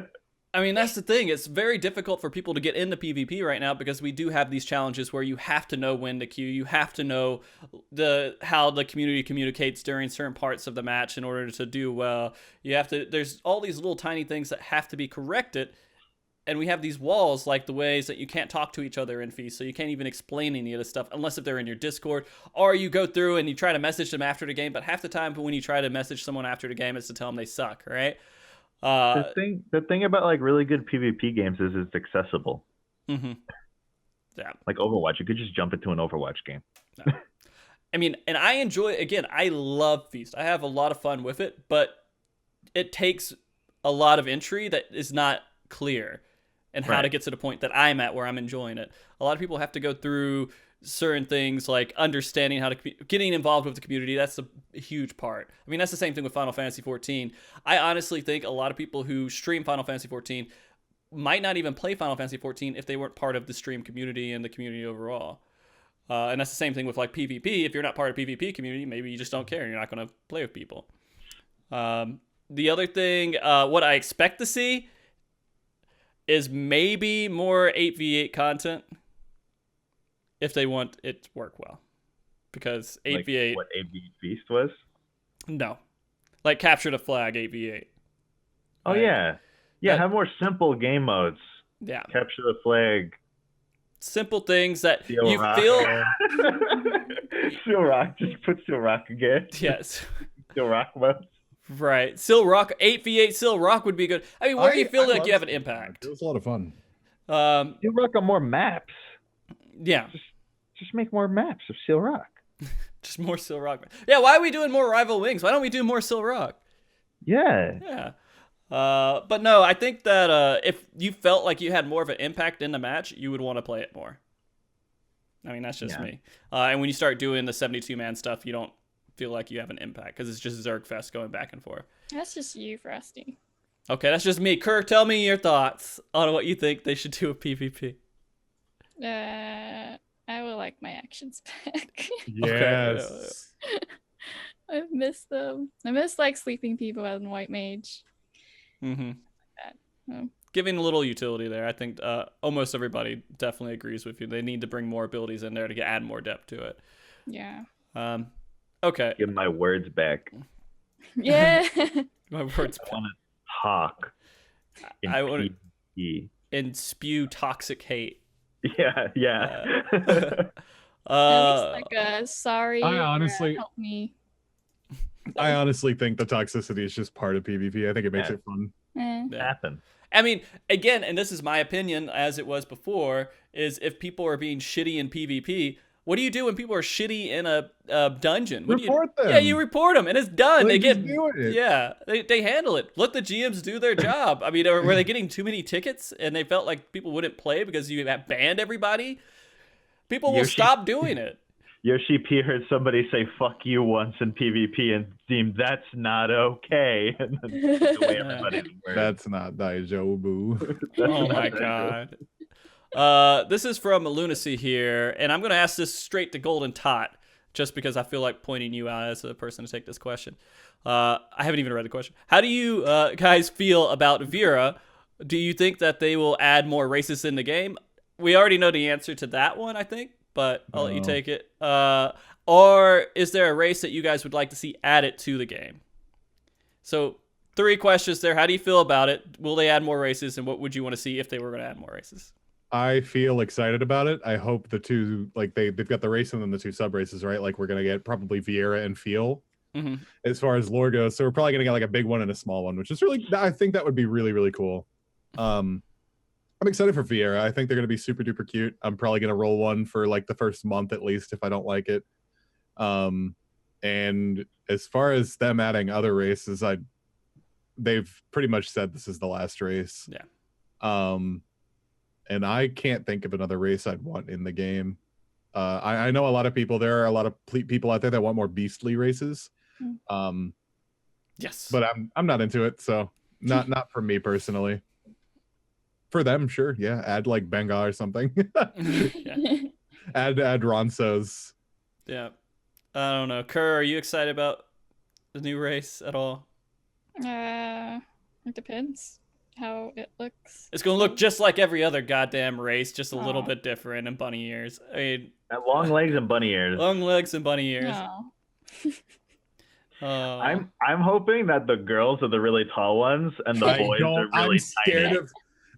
I mean, that's the thing. It's very difficult for people to get into PvP right now because we do have these challenges where you have to know when to queue. You have to know how the community communicates during certain parts of the match in order to do well. You have to. There's all these little tiny things that have to be corrected, and we have these walls like the ways that you can't talk to each other in Feast, so you can't even explain any of this stuff unless if they're in your Discord, or you go through and you try to message them after the game. But half the time, when you try to message someone after the game, it's to tell them they suck, right? The thing about like really good PvP games is it's accessible. Mm-hmm. Yeah. Like Overwatch, you could just jump into an Overwatch game. No. I mean, and I enjoy, again, I love Feast. I have a lot of fun with it, but it takes a lot of entry that is not clear and how to get to the point that I'm at where I'm enjoying it. A lot of people have to go through certain things like understanding how to getting involved with the community. That's a huge part. I mean, that's the same thing with Final Fantasy 14. I honestly think a lot of people who stream Final Fantasy 14 might not even play Final Fantasy 14 if they weren't part of the stream community and the community overall. And that's the same thing with like PvP. If you're not part of PvP community, maybe you just don't care and you're not going to play with people. The other thing, what I expect to see is maybe more 8v8 content if they want it to work well. Because 8v8... Like what 8v8 Feast was? No. Like capture the flag 8v8. Oh, like, yeah. Yeah, have more simple game modes. Yeah. Capture the flag. Simple things that Steel you Rock. feel... Steel Rock. Just put Steel Rock again. Yes. Steel Rock modes. Right. Steel Rock, 8v8 Steel Rock would be good. I mean, where do you feel like you have an impact? It was a lot of fun. Steel Rock on more maps. Yeah. Just make more maps of Steel Rock. Just more Steel Rock. Yeah, why are we doing more Rival Wings? Why don't we do more Steel Rock? Yeah. Yeah. But no, I think that if you felt like you had more of an impact in the match, you would want to play it more. I mean, that's just me. And when you start doing the 72-man stuff, you don't feel like you have an impact because it's just Zergfest going back and forth. That's just you, Frosty. Okay, that's just me. Kirk, tell me your thoughts on what you think they should do with PvP. I would like my actions back. Yes. I miss them. I miss like sleeping people as in White Mage. Mm-hmm. Like Giving a little utility there. I think almost everybody definitely agrees with you. They need to bring more abilities in there to add more depth to it. Yeah. Okay. Give my words back. Yeah. My words. I want to talk. I want to and spew toxic hate. Yeah. At least like sorry. I honestly help me. I honestly think the toxicity is just part of PvP. I think it makes it fun. Happen. I mean, again, and this is my opinion as it was before, is if people are being shitty in PvP, what do you do when people are shitty in a dungeon? Report them. Yeah, you report them, and it's done. They get do it. Yeah, they handle it. Let the GMs do their job. I mean, were they getting too many tickets, and they felt like people wouldn't play because you banned everybody? People will stop doing it. Yoshi P heard somebody say "fuck you" once in PvP and deemed that's not okay. And then the way everybody's wearing. That's not Daijobu. Oh my god. This is from Lunacy here, and I'm going to ask this straight to Goldentot, just because I feel like pointing you out as a person to take this question. I haven't even read the question. How do you guys feel about Vera? Do you think that they will add more races in the game? We already know the answer to that one, I think, but I'll let you take it. Or is there a race that you guys would like to see added to the game? So 3 questions there. How do you feel about it? Will they add more races, and what would you want to see if they were going to add more races? I feel excited about it. I hope the two, like they've got the race and then the two sub races, right? Like we're gonna get probably Vieira and Feel as far as lore goes. So we're probably gonna get like a big one and a small one, which is really, I think that would be really, really cool. I'm excited for Vieira. I think they're gonna be super duper cute. I'm probably gonna roll one for like the first month at least if I don't like it. And as far as them adding other races, they've pretty much said this is the last race. Yeah. And I can't think of another race I'd want in the game. I know a lot of people. There are a lot of people out there that want more beastly races. Yes, but I'm not into it. So not for me personally. For them, sure, yeah. Add like Benga or something. Add Ronsos. Yeah, I don't know. Kerr, are you excited about the new race at all? It depends how it looks. It's gonna look just like every other goddamn race, just a little bit different, and bunny ears. I mean, long legs and bunny ears. Long legs and bunny ears. No. I'm hoping that the girls are the really tall ones and the boys are really tiny.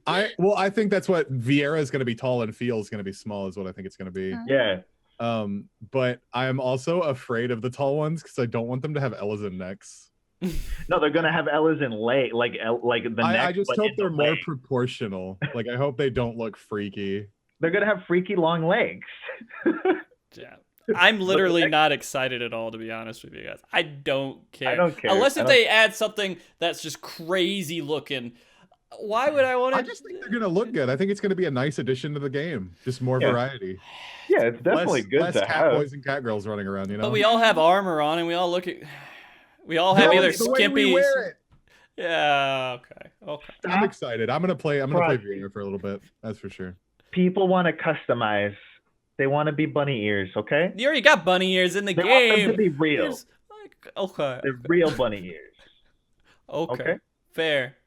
I think that's what Vieira is going to be tall and Feel is going to be small is what I think it's going to be. Yeah. But I am also afraid of the tall ones because I don't want them to have Ellis and necks. No, they're gonna have Ellis and leg, like the neck. I just hope they're more proportional. Like I hope they don't look freaky. They're gonna have freaky long legs. Yeah, I'm literally not excited at all, to be honest with you guys. I don't care. I don't care. Unless if they add something that's just crazy looking. Why would I want to? I just think they're gonna look good. I think it's gonna be a nice addition to the game. Just more variety. Yeah, it's definitely good to have boys and cat girls running around. You know. But we all have armor on, and we all look at. We all have either skimpy. Yeah. Okay. I'm excited. I'm gonna play Vieira for a little bit. That's for sure. People want to customize. They want to be bunny ears. Okay. You already got bunny ears in the game. Want them to be real. Okay. They're real bunny ears. Okay. Fair.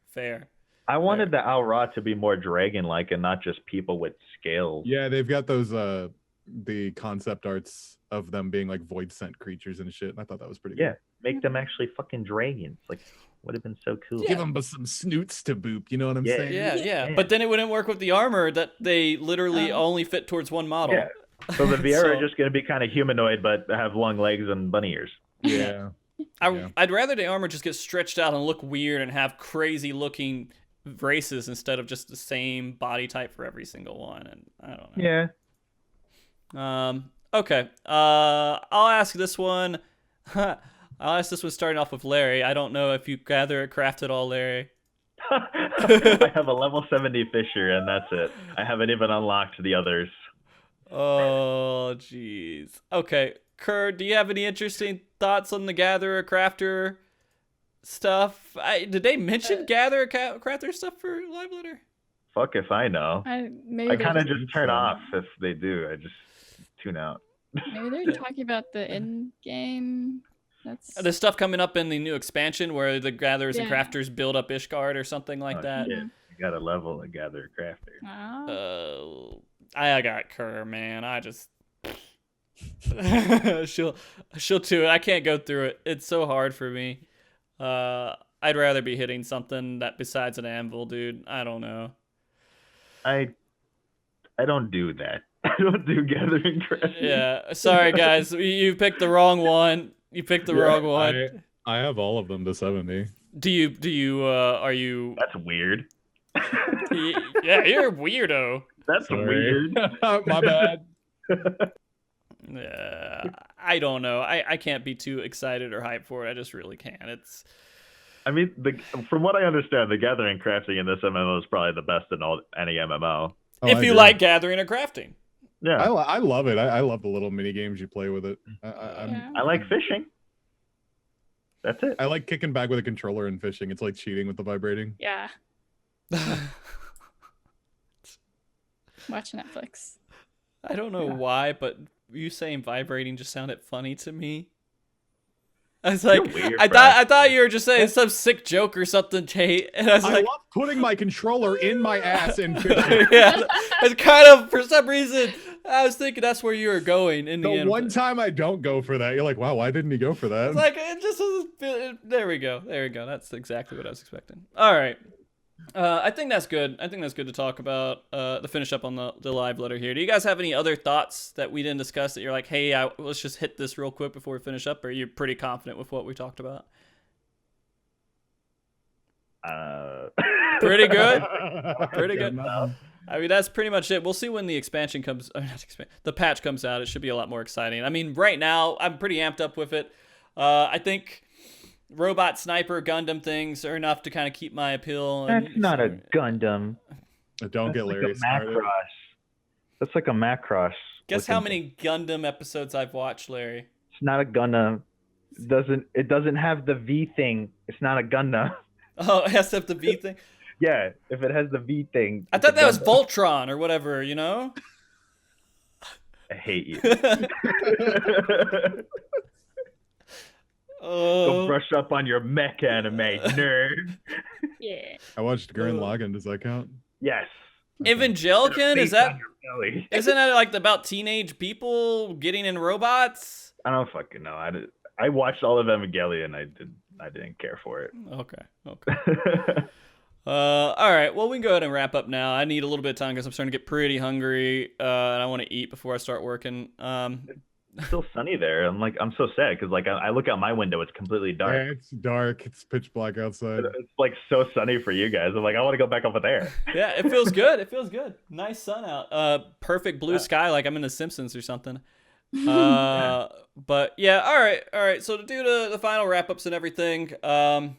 I wanted the Aura to be more dragon-like and not just people with scales. Yeah, they've got those the concept arts of them being like void scent creatures and shit. And I thought that was pretty good. Make them actually fucking dragons. Like, would have been so cool. Give them some snoots to boop. You know what I'm saying? Yeah. But then it wouldn't work with the armor that they literally only fit towards one model. Yeah. So the Vieira are just going to be kind of humanoid, but have long legs and bunny ears. Yeah. I'd rather the armor just get stretched out and look weird and have crazy looking races instead of just the same body type for every single one. And I don't know. Yeah. Okay. I'll ask this one. I'll ask this one starting off with Larry. I don't know if you gather or craft at all, Larry. I have a level 70 Fisher, and that's it. I haven't even unlocked the others. Oh, jeez. Okay. Kerr, do you have any interesting thoughts on the gatherer crafter stuff? Did they mention gatherer crafter stuff for Live Letter? Fuck if I know. I kind of just turn off if they do. I just tune out. Maybe they're talking about the end game. The stuff coming up in the new expansion where the gatherers and crafters build up Ishgard or something like that. Shit. You got to level a gatherer crafter. I got Kerr, man. I just she'll do it. I can't go through it. It's so hard for me. I'd rather be hitting something that besides an anvil, dude. I don't know. I don't do that. I don't do gathering crafting. Yeah, sorry guys, you picked the wrong one. You picked the wrong one. I have all of them to 70. Do you are you? That's weird. Yeah, you're a weirdo. That's weird. My bad. I don't know. I can't be too excited or hyped for it. I just really can't. I mean, from what I understand, the gathering crafting in this MMO is probably the best in any MMO. If you like gathering or crafting. Yeah, I love it. I love the little mini games you play with it. I like fishing. That's it. I like kicking back with a controller and fishing. It's like cheating with the vibrating. Yeah. Watch Netflix. I don't know why, but you saying vibrating just sounded funny to me. I was like, I thought you were just saying some sick joke or something, Tate. And I love putting my controller in my ass and fishing. Yeah, it's kind of, for some reason, I was thinking that's where you were going in the end. The one time I don't go for that, you're like, wow, why didn't he go for that? It's like, it just was, there we go. There we go. That's exactly what I was expecting. All right. I think that's good. I think that's good to talk about. To finish up on the live letter here. Do you guys have any other thoughts that we didn't discuss that you're like, hey, let's just hit this real quick before we finish up? Or are you pretty confident with what we talked about? Pretty good. Pretty good. I mean, that's pretty much it. We'll see when the expansion comes. The patch comes out. It should be a lot more exciting. I mean, right now I'm pretty amped up with it. I think robot sniper Gundam things are enough to kind of keep my appeal. That's not a Gundam. Don't get Larry started. That's like a Macross. Guess how many Gundam episodes I've watched, Larry? It's not a Gundam. It doesn't have the V thing. It's not a Gundam. Oh, it has to have the V thing? Yeah, if it has the V thing. I thought that was Voltron or whatever, you know? I hate you. Oh. Go brush up on your mech anime, nerd. Yeah. I watched Gurren Lagann. Does that count? Yes. Evangelion? Isn't Isn't that like about teenage people getting in robots? I don't fucking know. I watched all of Evangelion. I didn't care for it. Okay. All right. Well, we can go ahead and wrap up now. I need a little bit of time because I'm starting to get pretty hungry, and I want to eat before I start working. It's still sunny there. I'm so sad because I look out my window, it's completely dark. Yeah, it's dark. It's pitch black outside. It's like so sunny for you guys. I'm like, I want to go back over there. Yeah, it feels good. It feels good. Nice sun out. Perfect blue sky, like I'm in The Simpsons or something. But yeah, all right. So to do the final wrap ups and everything, well,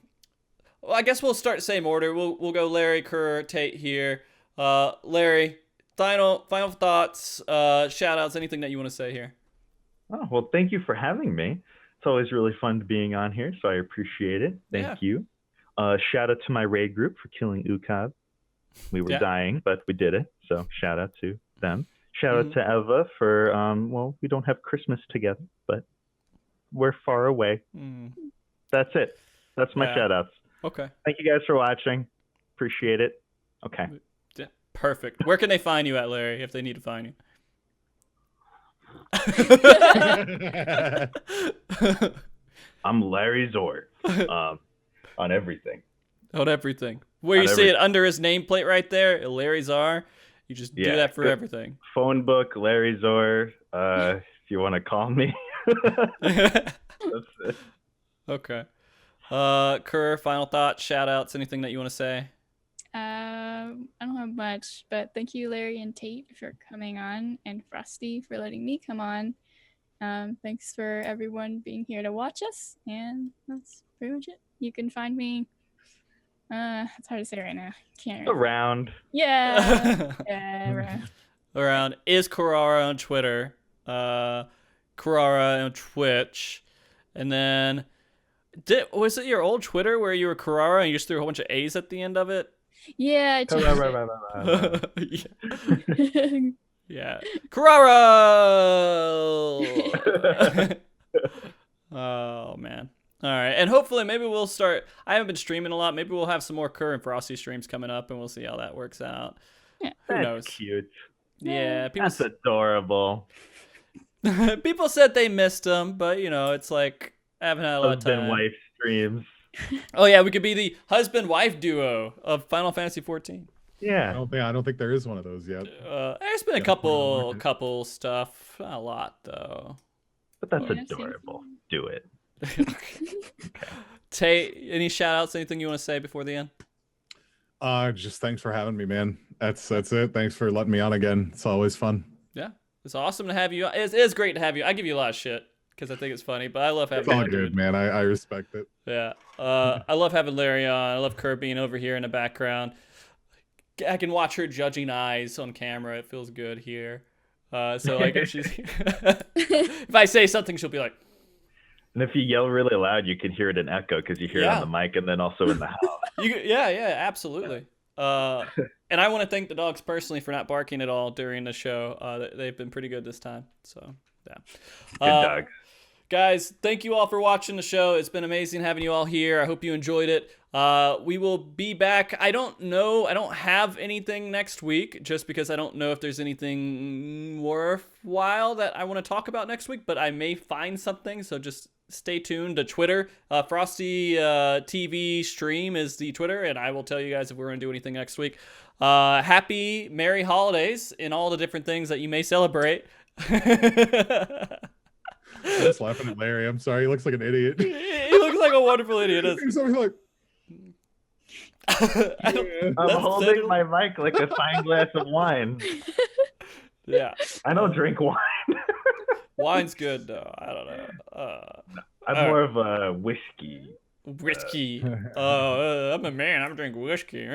I guess we'll start same order. We'll go Larry, Kerr, Tate here. Larry, final thoughts, shout outs, anything that you want to say here. Oh, well, thank you for having me. It's always really fun being on here, so I appreciate it. Thank you. Shout out to my raid group for killing Ukab. We were dying, but we did it. So shout out to them. Shout out to Eva for, well, we don't have Christmas together, but we're far away. That's it. That's my shout outs. Okay. Thank you guys for watching. Appreciate it. Okay. Yeah, perfect. Where can they find you at, Larry, if they need to find you? I'm Larryzaur. On everything. On everything. Where you see it under his nameplate right there, Larryzaur. You just do that for everything. Phone book, Larryzaur. If you want to call me. That's it. Okay. Kerr, final thoughts, shout outs, anything that you want to say? I don't have much, but thank you, Larry and Tate, for coming on, and Frosty for letting me come on. Thanks for everyone being here to watch us, and that's pretty much it. You can find me. It's hard to say right now. Can't really. Around. Yeah. Yeah, around. Is Kerora on Twitter? Kerora on Twitch, and then was it your old Twitter where you were Kerora and you just threw a whole bunch of A's at the end of it? Yeah. Yeah. Kerora! Oh, man. All right. And hopefully maybe we'll start. I haven't been streaming a lot. Maybe we'll have some more Kerr and Frosty streams coming up and we'll see how that works out. Yeah. Who knows? That's cute. Yeah. That's adorable. People said they missed them, but, you know, it's like I haven't had a lot of time. Husband-wife streams. Oh, yeah. We could be the husband-wife duo of Final Fantasy 14. Yeah. I don't think there is one of those yet. There's been a couple stuff. Not a lot, though. But that's adorable. Do it. Okay. Tay, any shout outs, anything you want to say before the end? Just thanks for having me, man. That's it. Thanks for letting me on again. It's always fun. Yeah. It's awesome to have you. It is great to have you. I give you a lot of shit because I think it's funny, but I love having you. It's all good, man. I respect it. Yeah. I love having Larry on. I love Kerr being over here in the background. I can watch her judging eyes on camera. It feels good here. So like if she's if I say something, she'll be like. And if you yell really loud, you can hear it in echo because you hear it on the mic and then also in the house. Yeah, absolutely. And I want to thank the dogs personally for not barking at all during the show. They've been pretty good this time. So yeah. Good dogs. Guys, thank you all for watching the show. It's been amazing having you all here. I hope you enjoyed it. We will be back. I don't know. I don't have anything next week just because I don't know if there's anything worthwhile that I want to talk about next week, but I may find something. So just stay tuned to Twitter. Frosty TV stream is the Twitter, and I will tell you guys if we're going to do anything next week. Happy Merry Holidays in all the different things that you may celebrate. I'm just laughing at Larry. I'm sorry. He looks like an idiot. He looks like a wonderful idiot. He's always like, I'm holding my mic like a fine glass of wine. Yeah. I don't drink wine. Wine's good, though. I don't know. I'm more of a whiskey. Whiskey. I'm a man. I'm drinking whiskey.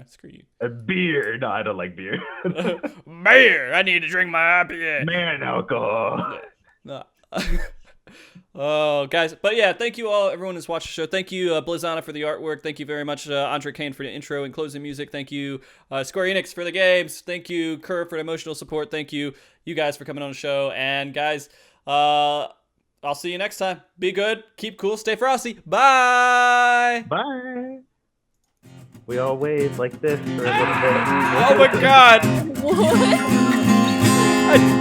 Screw you. A beer. No, I don't like beer. Beer. I need to drink my IPA. Man, alcohol. No. Oh, guys. But yeah, thank you all, everyone who's watched the show. Thank you, Blizzana, for the artwork. Thank you very much, Andre Kane, for the intro and closing music. Thank you, Square Enix, for the games. Thank you, Kerr, for the emotional support. Thank you, you guys, for coming on the show. And, guys, I'll see you next time. Be good. Keep cool. Stay frosty. Bye. Bye. We all wave like this for a little bit. Oh, my God. What?